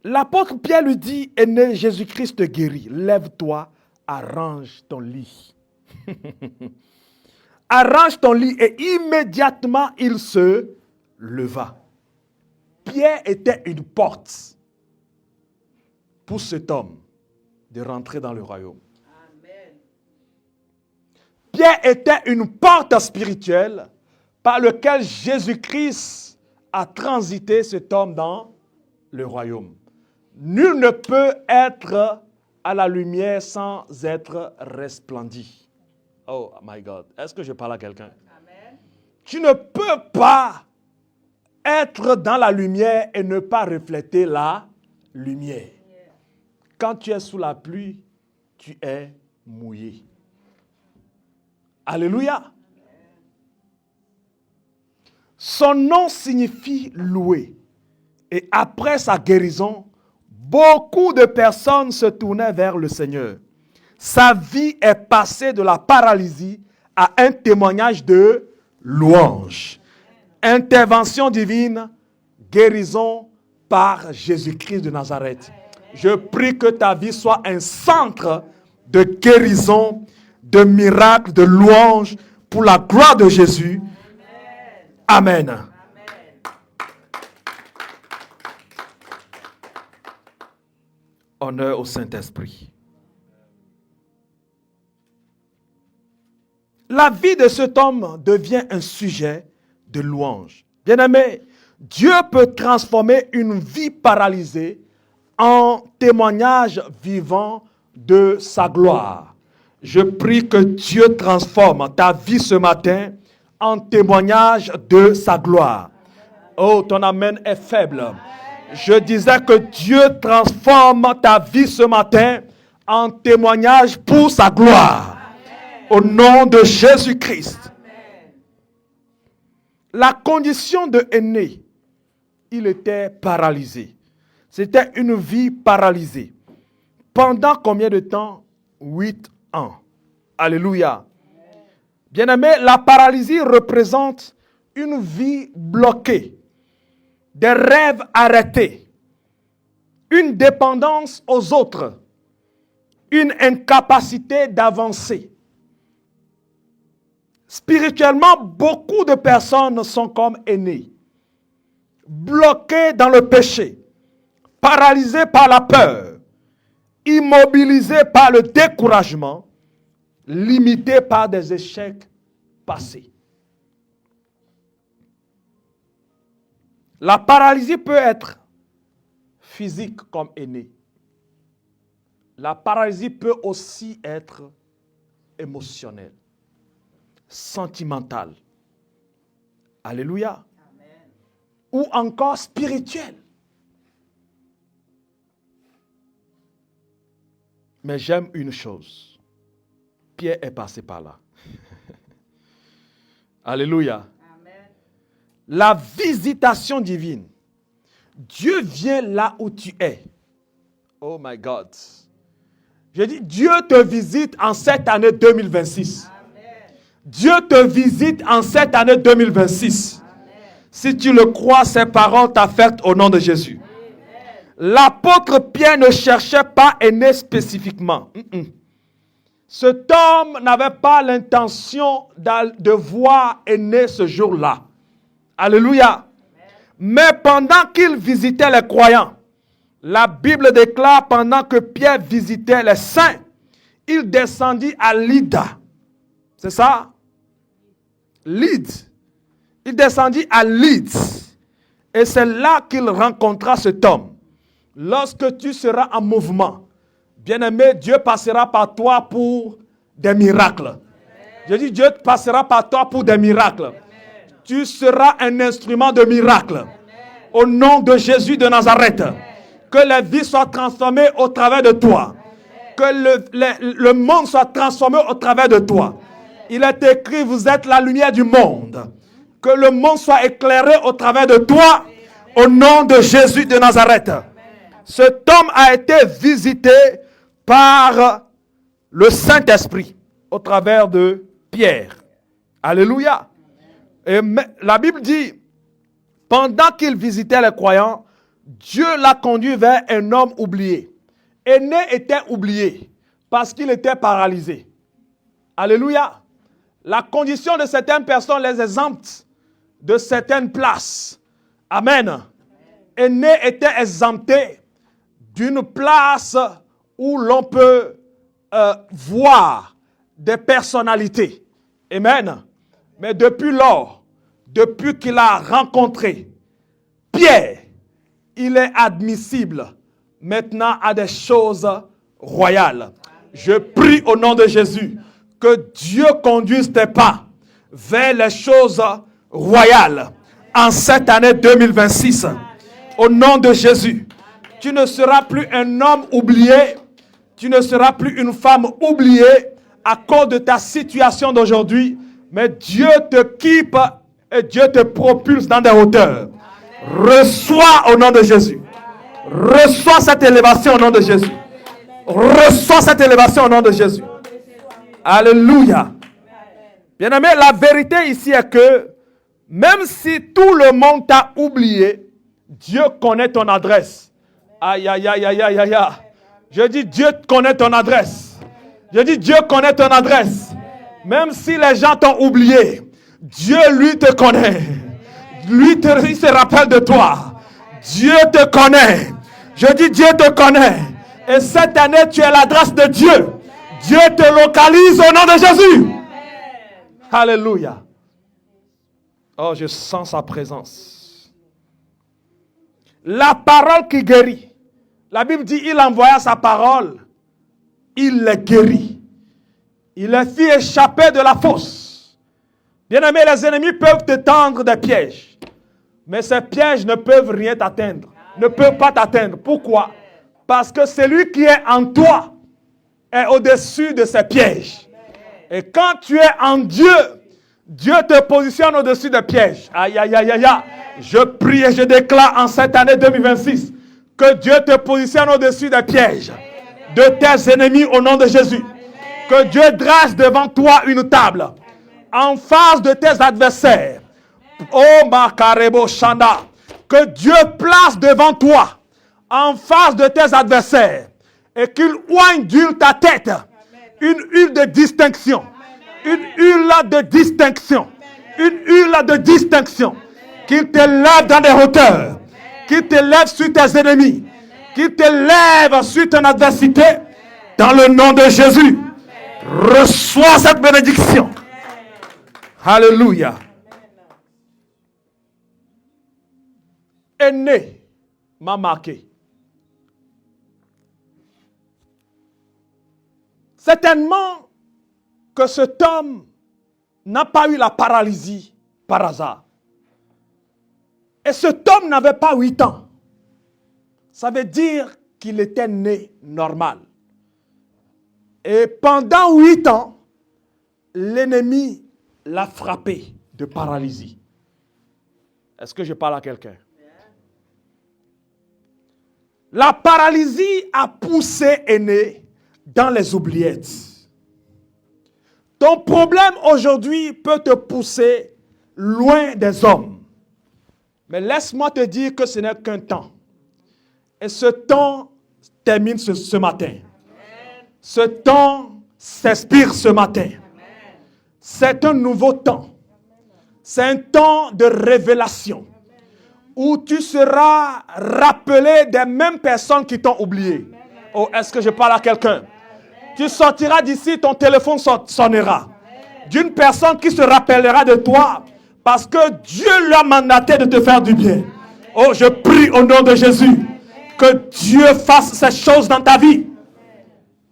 L'apôtre Pierre lui dit, Aîné, Jésus-Christ te guérit. Lève-toi, arrange ton lit. Arrange ton lit et immédiatement il se leva. Pierre était une porte pour cet homme de rentrer dans le royaume. Amen. Pierre était une porte spirituelle par laquelle Jésus-Christ a transité cet homme dans le royaume. Nul ne peut être à la lumière sans être resplendi. Oh my God, est-ce que je parle à quelqu'un? Amen. Tu ne peux pas être dans la lumière et ne pas refléter la lumière. Quand tu es sous la pluie, tu es mouillé. Alléluia. Son nom signifie loué. Et après sa guérison, beaucoup de personnes se tournaient vers le Seigneur. Sa vie est passée de la paralysie à un témoignage de louange. Intervention divine, guérison par Jésus-Christ de Nazareth. Je prie que ta vie soit un centre de guérison, de miracles, de louange pour la gloire de Jésus. Amen. Honneur au Saint-Esprit. La vie de cet homme devient un sujet de louange. Bien-aimé, Dieu peut transformer une vie paralysée en témoignage vivant de sa gloire. Je prie que Dieu transforme ta vie ce matin en témoignage de sa gloire. Oh, ton amen est faible. Je disais que Dieu transforme ta vie ce matin en témoignage pour sa gloire. Au nom de Jésus-Christ. La condition de Aîné, il était paralysé. C'était une vie paralysée. Pendant combien de temps? 8 ans. Alléluia. Bien-aimé, la paralysie représente une vie bloquée, des rêves arrêtés, une dépendance aux autres, une incapacité d'avancer. Spirituellement, beaucoup de personnes sont comme Aîné, bloquées dans le péché, paralysées par la peur, immobilisées par le découragement, limitées par des échecs passés. La paralysie peut être physique comme Aîné. La paralysie peut aussi être émotionnelle, sentimentale. Alléluia. Amen. Ou encore spirituelle. Mais j'aime une chose. Pierre est passé par là. Alléluia. Amen. La visitation divine. Dieu vient là où tu es. Oh my God. Je dis, Dieu te visite en cette année 2026. Amen. Dieu te visite en cette année 2026. Amen. Si tu le crois, ces paroles t'affectent au nom de Jésus. L'apôtre Pierre ne cherchait pas Aîné spécifiquement. Cet homme n'avait pas l'intention de voir Aîné ce jour-là. Alléluia. Mais pendant qu'il visitait les croyants, la Bible déclare pendant que Pierre visitait les saints, il descendit à Lydda. C'est ça? Lydde. Il descendit à Lydde. Et c'est là qu'il rencontra cet homme. Lorsque tu seras en mouvement, bien-aimé, Dieu passera par toi pour des miracles. Amen. Je dis, Dieu passera par toi pour des miracles. Amen. Tu seras un instrument de miracle. Amen. Au nom de Jésus de Nazareth. Amen. Que les vies soient transformées au travers de toi. Amen. Que le monde soit transformé au travers de toi. Amen. Il est écrit, vous êtes la lumière du monde. Que le monde soit éclairé au travers de toi. Amen. Au nom de Jésus de Nazareth. Amen. Cet homme a été visité par le Saint-Esprit au travers de Pierre. Alléluia. Et la Bible dit, pendant qu'il visitait les croyants, Dieu l'a conduit vers un homme oublié. Aîné était oublié parce qu'il était paralysé. Alléluia. La condition de certaines personnes les exempte de certaines places. Amen. Aîné était exempté d'une place où l'on peut voir des personnalités. Amen. Mais depuis lors, depuis qu'il a rencontré Pierre, il est admissible maintenant à des choses royales. Je prie au nom de Jésus que Dieu conduise tes pas vers les choses royales en cette année 2026. Au nom de Jésus. Tu ne seras plus un homme oublié. Tu ne seras plus une femme oubliée à cause de ta situation d'aujourd'hui. Mais Dieu te keep et Dieu te propulse dans des hauteurs. Reçois au nom de Jésus. Reçois cette élévation au nom de Jésus. Reçois cette élévation au nom de Jésus. Alléluia. Bien-aimé, la vérité ici est que même si tout le monde t'a oublié, Dieu connaît ton adresse. Aïe, aïe, aïe, aïe, aïe, aïe. Je dis Dieu connaît ton adresse. Je dis Dieu connaît ton adresse. Même si les gens t'ont oublié, Dieu lui te connaît. Il se rappelle de toi. Dieu te connaît. Je dis Dieu te connaît. Et cette année, tu es l'adresse de Dieu. Dieu te localise au nom de Jésus. Alléluia. Oh, je sens sa présence. La parole qui guérit. La Bible dit, il envoya sa parole. Il les guérit. Il les fit échapper de la fosse. Bien-aimé, les ennemis peuvent te tendre des pièges. Mais ces pièges ne peuvent rien t'atteindre. Ne peuvent pas t'atteindre. Pourquoi? Parce que celui qui est en toi est au-dessus de ces pièges. Et quand tu es en Dieu, Dieu te positionne au-dessus des pièges. Aïe, aïe, aïe, aïe, aïe. Je prie et je déclare en cette année 2026 que Dieu te positionne au-dessus des pièges de tes ennemis au nom de Jésus. Que Dieu dresse devant toi une table en face de tes adversaires. Oh, Makarebo Shanda. Que Dieu place devant toi en face de tes adversaires et qu'il oigne d'huile ta tête. Une huile de distinction. Une huile de distinction. Une huile de distinction. Qu'il te lève dans des hauteurs. Qu'il te lève sur tes ennemis. Qu'il te lève sur ton adversité. Dans le nom de Jésus. Reçois cette bénédiction. Alléluia. Aîné m'a marqué. Certainement que cet homme n'a pas eu la paralysie par hasard. Et cet homme n'avait pas 8 ans. Ça veut dire qu'il était né normal. Et pendant 8 ans, l'ennemi l'a frappé de paralysie. Est-ce que je parle à quelqu'un? La paralysie a poussé Aîné dans les oubliettes. Ton problème aujourd'hui peut te pousser loin des hommes. Mais laisse-moi te dire que ce n'est qu'un temps. Et ce temps termine ce matin. Ce temps s'expire ce matin. C'est un nouveau temps. C'est un temps de révélation où tu seras rappelé des mêmes personnes qui t'ont oublié. Oh, est-ce que je parle à quelqu'un? Tu sortiras d'ici, ton téléphone sonnera. D'une personne qui se rappellera de toi parce que Dieu lui a mandaté de te faire du bien. Oh, je prie au nom de Jésus que Dieu fasse ces choses dans ta vie.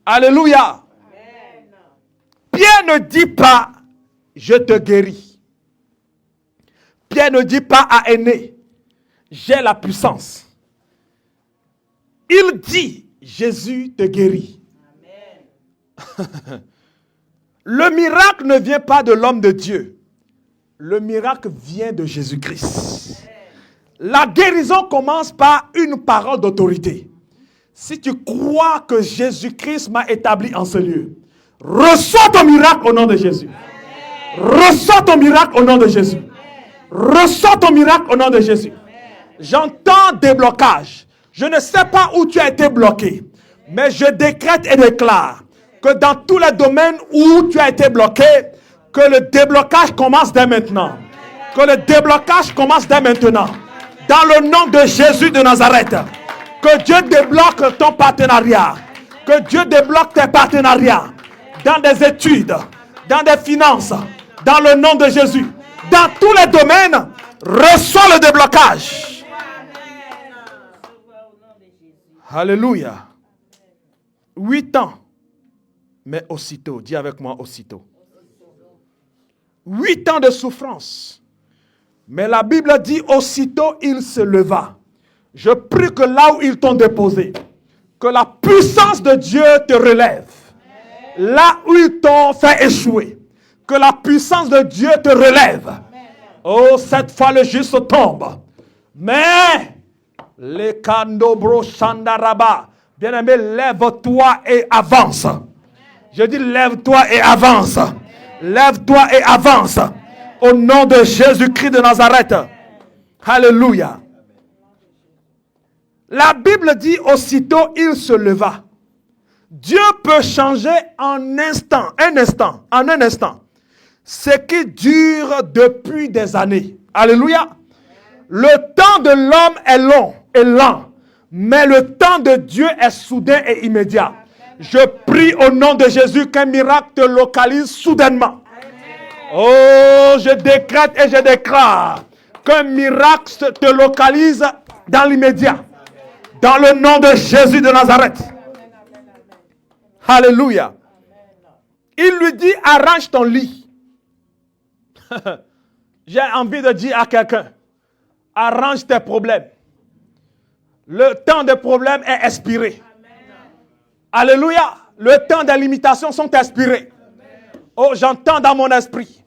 Alléluia. Pierre ne dit pas, je te guéris. Pierre ne dit pas à Aîné, j'ai la puissance. Il dit, Jésus te guérit. Amen. Le miracle ne vient pas de l'homme de Dieu. Le miracle vient de Jésus-Christ. La guérison commence par une parole d'autorité. Si tu crois que Jésus-Christ m'a établi en ce lieu, reçois ton miracle au nom de Jésus. Reçois ton miracle au nom de Jésus. Reçois ton miracle au nom de Jésus. J'entends des blocages. Je ne sais pas où tu as été bloqué, mais je décrète et déclare que dans tous les domaines où tu as été bloqué, que le déblocage commence dès maintenant. Que le déblocage commence dès maintenant. Dans le nom de Jésus de Nazareth. Que Dieu débloque ton partenariat. Que Dieu débloque tes partenariats. Dans des études, dans des finances. Dans le nom de Jésus. Dans tous les domaines, reçois le déblocage. Alléluia. 8 ans. Mais aussitôt, dis avec moi aussitôt. 8 ans de souffrance. Mais la Bible dit aussitôt il se leva. Je prie que là où ils t'ont déposé, que la puissance de Dieu te relève. Là où ils t'ont fait échouer, que la puissance de Dieu te relève. Oh, cette fois le juste tombe. Mais, les kandobro shandaraba. Bien-aimé, lève-toi et avance. Je dis lève-toi et avance. Lève-toi et avance. Au nom de Jésus-Christ de Nazareth. Alléluia. La Bible dit aussitôt il se leva. Dieu peut changer en un instant, ce qui dure depuis des années. Alléluia. Le temps de l'homme est long et lent, mais le temps de Dieu est soudain et immédiat. Je prie au nom de Jésus qu'un miracle te localise soudainement. Oh, je décrète et je déclare qu'un miracle te localise dans l'immédiat. Dans le nom de Jésus de Nazareth. Alléluia. Il lui dit, arrange ton lit. J'ai envie de dire à quelqu'un, arrange tes problèmes. Le temps des problèmes est expiré. Alléluia. Le temps des limitations sont expirés. Oh, j'entends dans mon esprit.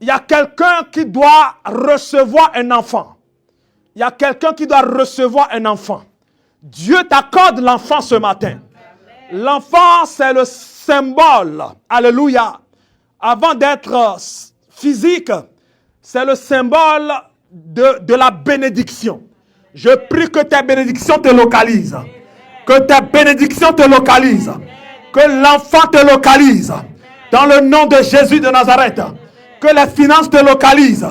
Il y a quelqu'un qui doit recevoir un enfant. Il y a quelqu'un qui doit recevoir un enfant. Dieu t'accorde l'enfant ce matin. L'enfant, c'est le symbole. Alléluia. Avant d'être physique, c'est le symbole de la bénédiction. Je prie que tes bénédictions te localisent. Que tes bénédictions te localisent. Que l'enfant te localise. Dans le nom de Jésus de Nazareth. Que les finances te localisent.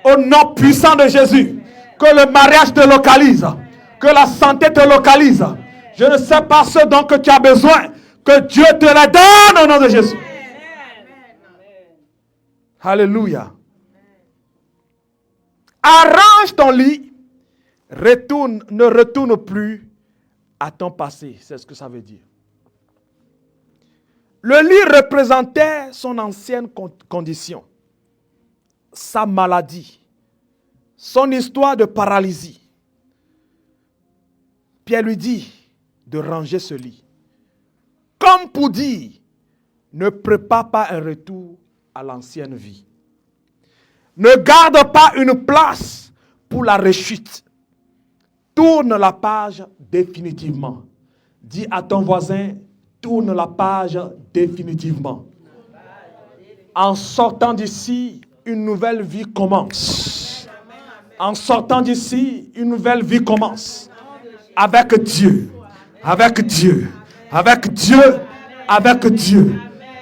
Au nom puissant de Jésus. Que le mariage te localise. Que la santé te localise. Je ne sais pas ce dont que tu as besoin. Que Dieu te le donne au nom de Jésus. Alléluia. Arrange ton lit. Ne retourne plus à ton passé. C'est ce que ça veut dire. Le lit représentait son ancienne condition. Sa maladie. Son histoire de paralysie. Pierre lui dit de ranger ce lit. Comme pour dire, ne prépare pas un retour à l'ancienne vie. Ne garde pas une place pour la rechute. Tourne la page définitivement. Dis à ton voisin, tourne la page définitivement. En sortant d'ici, une nouvelle vie commence. En sortant d'ici, une nouvelle vie commence. Avec Dieu, avec Dieu, avec Dieu, avec Dieu.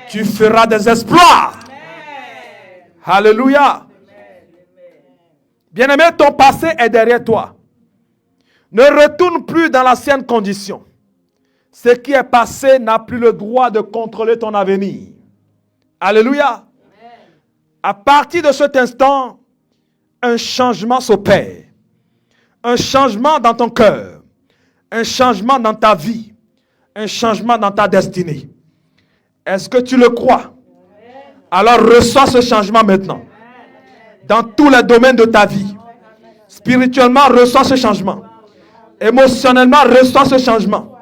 Tu feras des exploits. Alléluia. Bien-aimé, ton passé est derrière toi. Ne retourne plus dans l'ancienne condition. Ce qui est passé n'a plus le droit de contrôler ton avenir. Alléluia. À partir de cet instant, un changement s'opère. Un changement dans ton cœur. Un changement dans ta vie. Un changement dans ta destinée. Est-ce que tu le crois? Alors reçois ce changement maintenant. Dans tous les domaines de ta vie. Spirituellement, reçois ce changement. Émotionnellement, reçois ce changement.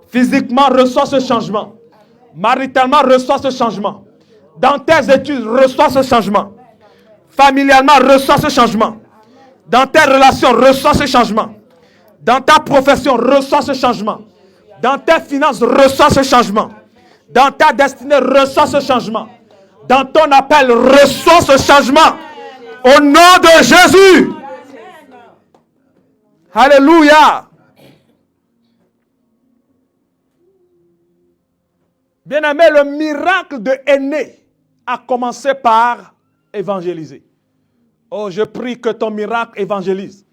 Physiquement, reçois ce changement. Maritalement, reçois ce changement. Dans tes études, reçois ce changement. Familialement, reçois ce changement. Dans tes relations, reçois ce changement. Dans ta profession, reçois ce changement. Dans tes finances, reçois ce changement. Dans ta destinée, reçois ce changement. Dans ton appel, reçois ce changement. Au nom de Jésus. Alléluia. Bien-aimé, le miracle de Aîné a commencé par évangéliser. Oh, je prie que ton miracle évangélise.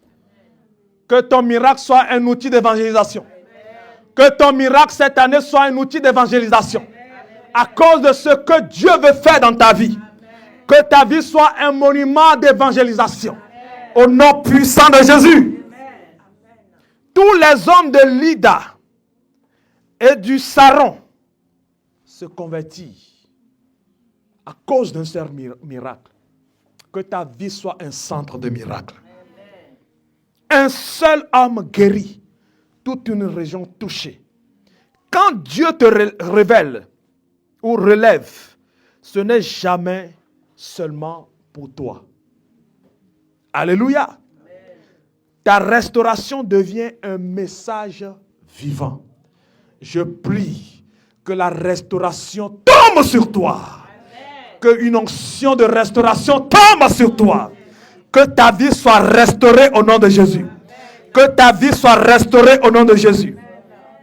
Que ton miracle soit un outil d'évangélisation. Que ton miracle cette année soit un outil d'évangélisation. À cause de ce que Dieu veut faire dans ta vie. Que ta vie soit un monument d'évangélisation. Au nom puissant de Jésus. Tous les hommes de Lydda et du Saron se convertissent à cause d'un seul miracle. Que ta vie soit un centre de miracles. Un seul homme guérit, toute une région touchée. Quand Dieu te révèle ou relève, ce n'est jamais seulement pour toi. Alléluia. Ta restauration devient un message vivant. Je prie que la restauration tombe sur toi. Que une onction de restauration tombe sur toi. Que ta vie soit restaurée au nom de Jésus. Que ta vie soit restaurée au nom de Jésus.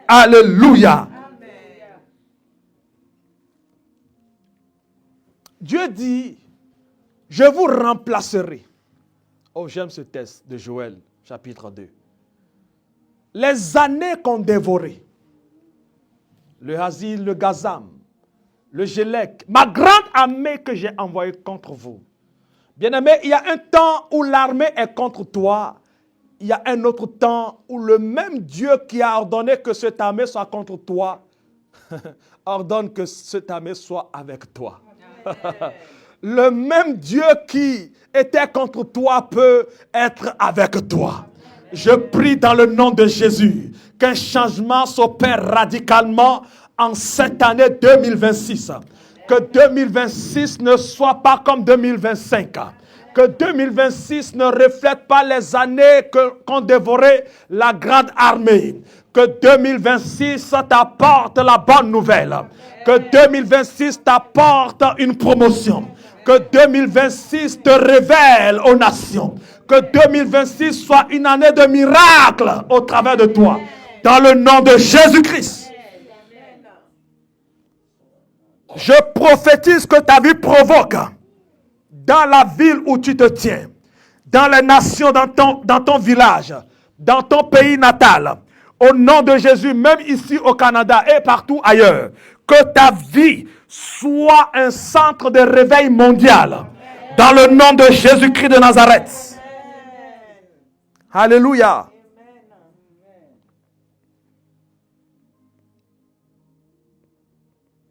Alléluia. Dieu dit, je vous remplacerai. Oh, j'aime ce texte de Joël, chapitre 2. Les années qu'on dévorait, le Hazil, le Gazam, le Gélec, ma grande armée que j'ai envoyée contre vous. Bien-aimé, il y a un temps où l'armée est contre toi. Il y a un autre temps où le même Dieu qui a ordonné que cette armée soit contre toi, ordonne que cette armée soit avec toi. Le même Dieu qui était contre toi peut être avec toi. Je prie dans le nom de Jésus qu'un changement s'opère radicalement en cette année 2026. Que 2026 ne soit pas comme 2025. Que 2026 ne reflète pas les années qu'ont dévoré la grande armée. Que 2026 t'apporte la bonne nouvelle. Que 2026 t'apporte une promotion. Que 2026 te révèle aux nations. Que 2026 soit une année de miracles au travers de toi. Dans le nom de Jésus-Christ. Je prophétise que ta vie provoque dans la ville où tu te tiens, dans les nations, dans ton village, dans ton pays natal. Au nom de Jésus, même ici au Canada et partout ailleurs, que ta vie soit un centre de réveil mondial. Dans le nom de Jésus-Christ de Nazareth. Alléluia.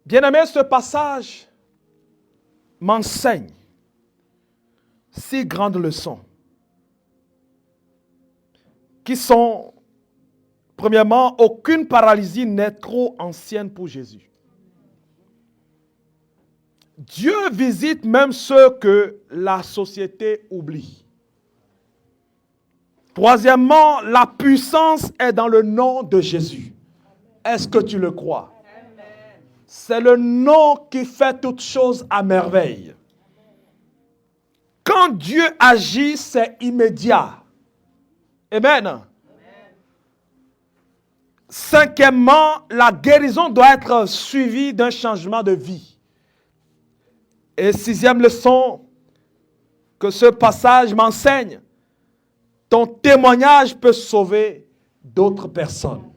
Bien-aimé, ce passage m'enseigne 6 grandes leçons qui sont, premièrement, aucune paralysie n'est trop ancienne pour Jésus. Dieu visite même ceux que la société oublie. Troisièmement, la puissance est dans le nom de Jésus. Est-ce que tu le crois? C'est le nom qui fait toutes choses à merveille. Quand Dieu agit, c'est immédiat. Amen. Cinquièmement, la guérison doit être suivie d'un changement de vie. Et 6e leçon que ce passage m'enseigne, ton témoignage peut sauver d'autres personnes.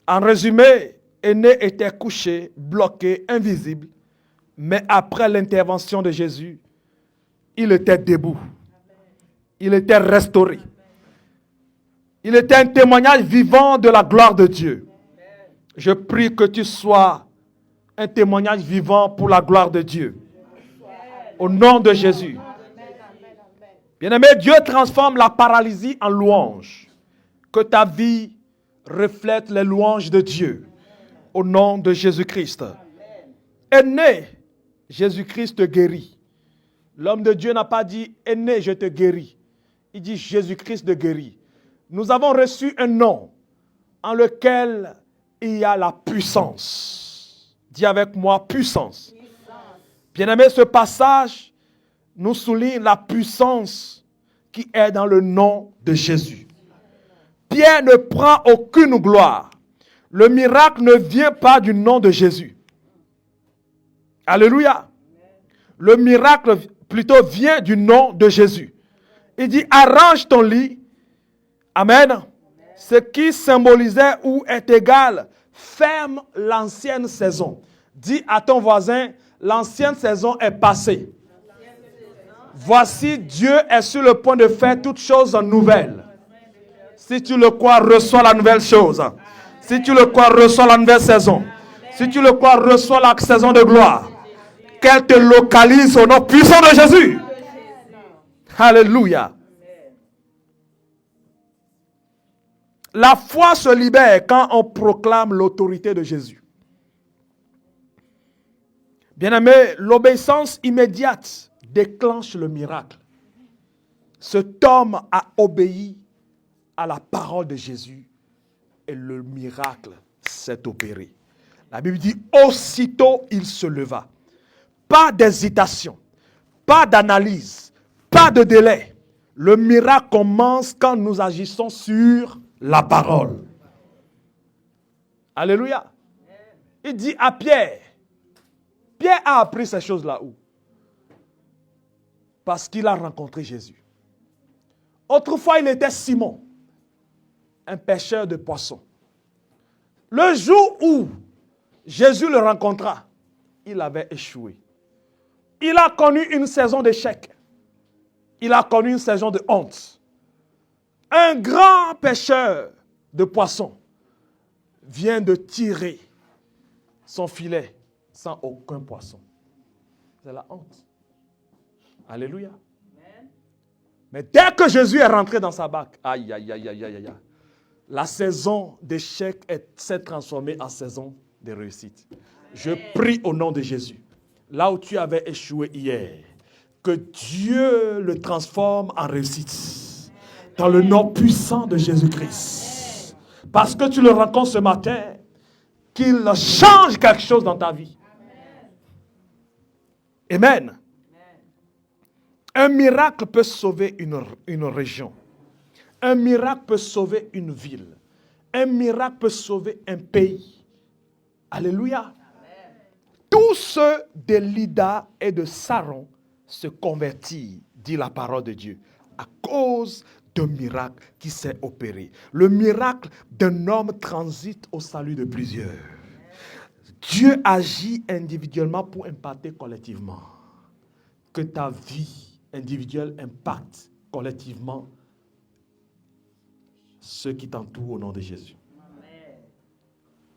En résumé, Aîné était couché, bloqué, invisible, mais après l'intervention de Jésus, il était debout. Il était restauré. Il était un témoignage vivant de la gloire de Dieu. Je prie que tu sois un témoignage vivant pour la gloire de Dieu. Au nom de Jésus. Bien-aimé, Dieu transforme la paralysie en louange. Que ta vie reflète les louanges de Dieu. Au nom de Jésus-Christ. Aîné, Jésus-Christ te guérit. L'homme de Dieu n'a pas dit « Aîné, je te guéris ». Il dit « Jésus-Christ te guérit ». Nous avons reçu un nom en lequel il y a la puissance. Dis avec moi, puissance. Bien-aimé, ce passage nous souligne la puissance qui est dans le nom de Jésus. Pierre ne prend aucune gloire. Le miracle ne vient pas du nom de Jésus. Alléluia. Le miracle plutôt vient du nom de Jésus. Il dit, arrange ton lit. Amen. Ce qui symbolisait ou est égal, ferme l'ancienne saison. Dis à ton voisin, l'ancienne saison est passée. Voici, Dieu est sur le point de faire toutes choses nouvelles. Si tu le crois, reçois la nouvelle chose. Si tu le crois, reçois la nouvelle saison. Si tu le crois, reçois la saison de gloire. Qu'elle te localise au nom puissant de Jésus. Alléluia. La foi se libère quand on proclame l'autorité de Jésus. Bien-aimé, l'obéissance immédiate déclenche le miracle. Cet homme a obéi à la parole de Jésus et le miracle s'est opéré. La Bible dit, aussitôt il se leva. Pas d'hésitation, pas d'analyse, pas de délai. Le miracle commence quand nous agissons sur la parole. Alléluia. Il dit à Pierre. Pierre a appris ces choses-là où? Parce qu'il a rencontré Jésus. Autrefois, il était Simon, un pêcheur de poissons. Le jour où Jésus le rencontra, il avait échoué. Il a connu une saison d'échec. Il a connu une saison de honte. Un grand pêcheur de poissons vient de tirer son filet sans aucun poisson. C'est la honte. Alléluia. Amen. Mais dès que Jésus est rentré dans sa barque, aïe, aïe, aïe, aïe, aïe, aïe, la saison d'échec s'est transformée en saison de réussite. Amen. Je prie au nom de Jésus. Là où tu avais échoué hier, que Dieu le transforme en réussite. Dans le nom puissant de Jésus-Christ. Parce que tu le rencontres ce matin, qu'il change quelque chose dans ta vie. Amen. Un miracle peut sauver une région. Un miracle peut sauver une ville. Un miracle peut sauver un pays. Alléluia. Tous ceux de Lydda et de Saron se convertirent, dit la parole de Dieu, à cause d'un miracle qui s'est opéré. Le miracle d'un homme transite au salut de plusieurs. Dieu agit individuellement pour impacter collectivement. Que ta vie individuelle impacte collectivement ceux qui t'entourent au nom de Jésus.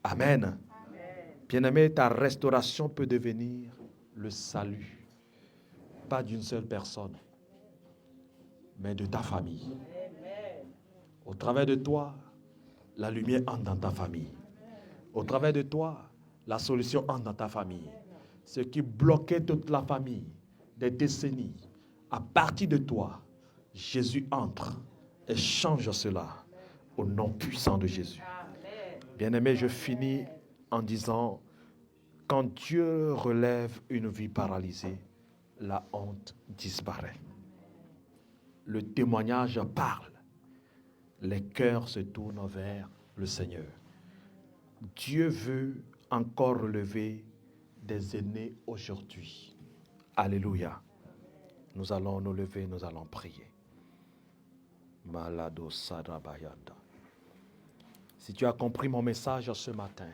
Amen. Amen. Bien-aimé, ta restauration peut devenir le salut. Pas d'une seule personne, mais de ta famille. Au travers de toi, la lumière entre dans ta famille. Au travers de toi, la solution entre dans ta famille. Ce qui bloquait toute la famille des décennies, à partir de toi, Jésus entre et change cela au nom puissant de Jésus. Bien-aimé, je finis en disant, quand Dieu relève une vie paralysée, la honte disparaît. Le témoignage parle. Les cœurs se tournent vers le Seigneur. Dieu veut encore relever des aînés aujourd'hui. Alléluia. Nous allons nous lever, nous allons prier. Malado Sadabayanda. Si tu as compris mon message ce matin,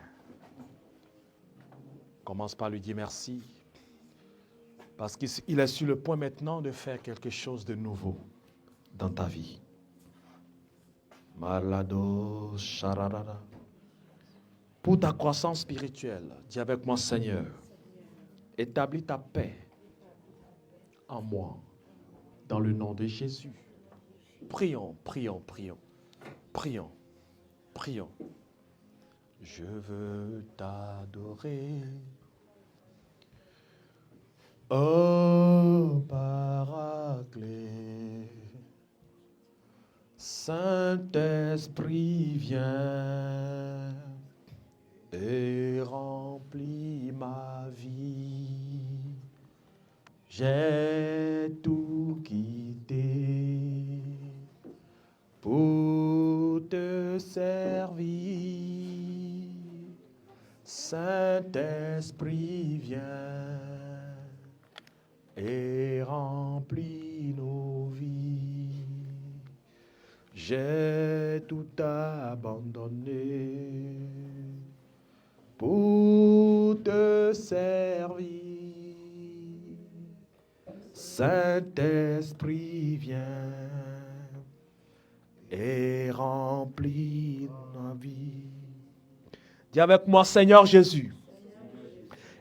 commence par lui dire merci. Parce qu'il est sur le point maintenant de faire quelque chose de nouveau dans ta vie. Malado Shararara. Pour ta croissance spirituelle, dis avec moi, Seigneur, établis ta paix en moi, dans le nom de Jésus. Prions, prions, prions, prions, prions. Je veux t'adorer, ô Paraclet. Saint-Esprit, viens et remplis ma vie. J'ai tout quitté pour te servir. Saint-Esprit, viens et remplis nos vies. J'ai tout abandonné pour te servir. Saint-Esprit, viens et remplis nos vies. Dis avec moi, Seigneur Jésus,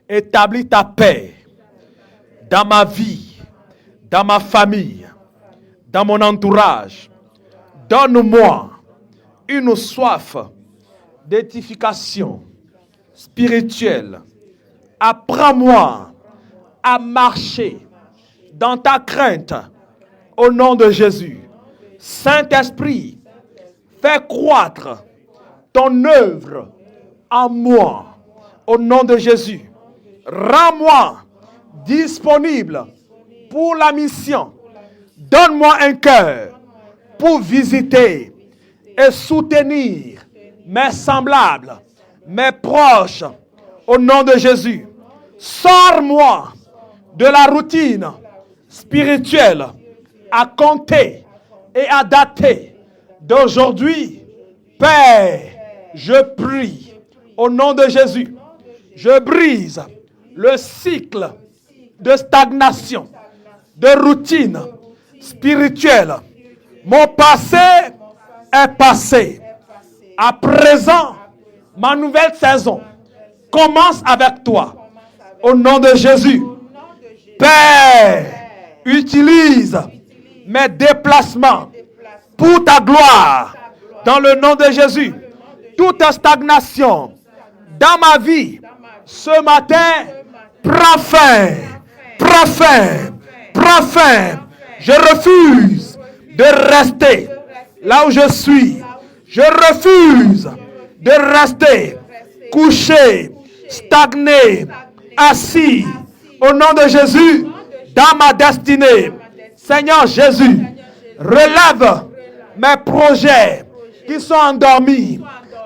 établis ta paix dans ma vie, dans ma famille, dans mon entourage. Donne-moi une soif d'édification spirituelle. Apprends-moi à marcher dans ta crainte Au nom de Jésus. Saint-Esprit, fais croître ton œuvre en moi. Au nom de Jésus. Rends-moi disponible pour la mission. Donne-moi un cœur pour visiter et soutenir mes semblables, mes proches. Au nom de Jésus. Sors-moi de la routine spirituelle à compter et à dater d'aujourd'hui. Père, je prie au nom de Jésus. Je brise le cycle de stagnation, de routine spirituelle. Mon passé est passé. À présent, ma nouvelle saison commence avec toi. Au nom de Jésus. Père, utilise mes déplacements pour ta gloire. Dans le nom de Jésus. Toute stagnation dans ma vie ce matin prends fin. Prends fin. Prends fin. Je refuse de rester là où je suis. Je refuse de rester couché, stagné, assis. Au nom de Jésus, dans ma destinée. Seigneur Jésus, relève mes projets qui sont endormis.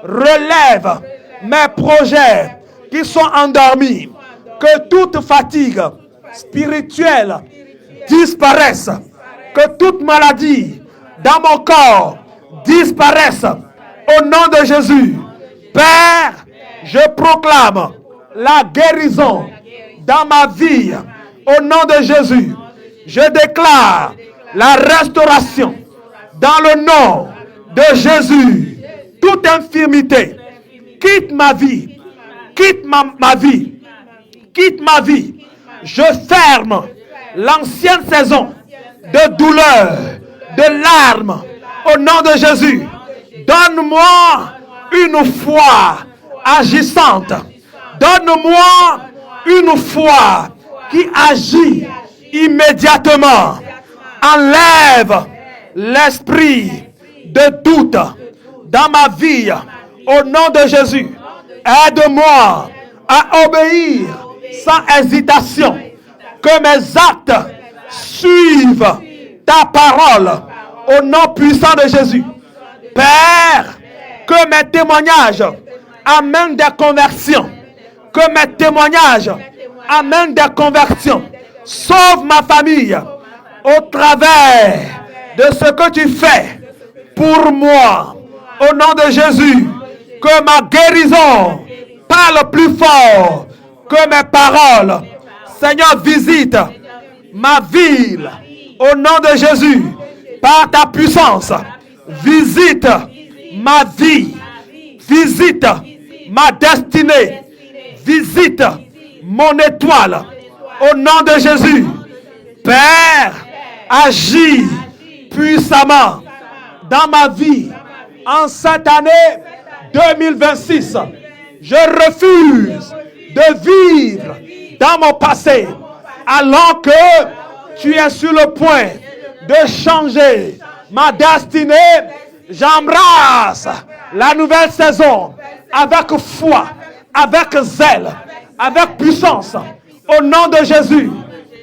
Relève mes projets qui sont endormis. Que toute fatigue spirituelle disparaisse. Que toute maladie dans mon corps disparaisse. Au nom de Jésus. Père, je proclame la guérison dans ma vie. Au nom de Jésus. Je déclare la restauration dans le nom de Jésus. Toute infirmité quitte ma vie. Quitte ma vie. Quitte ma vie. Je ferme l'ancienne saison de douleur, de larmes. Au nom de Jésus. Donne-moi une foi agissante. Donne-moi une foi qui agit immédiatement. Enlève l'esprit de doute dans ma vie. Au nom de Jésus. Aide-moi à obéir sans hésitation. Que mes actes suivent ta parole. Au nom puissant de Jésus. Père, que mes témoignages amènent des conversions. Que mes témoignages amènent des conversions. Sauve ma famille au travers de ce que tu fais pour moi. Au nom de Jésus, que ma guérison parle plus fort que mes paroles. Seigneur, visite ma ville. Au nom de Jésus, par ta puissance, visite ma vie. Visite ma destinée. Visite mon étoile. Au nom de Jésus. Père, agis puissamment dans ma vie. En cette année 2026, je refuse de vivre dans mon passé. Alors que tu es sur le point de changer ma destinée, j'embrasse la nouvelle saison avec foi, avec zèle, avec puissance. Au nom de Jésus,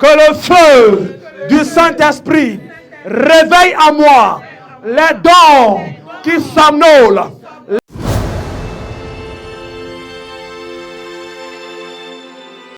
que le feu du Saint-Esprit réveille en moi les dons qui somnolent.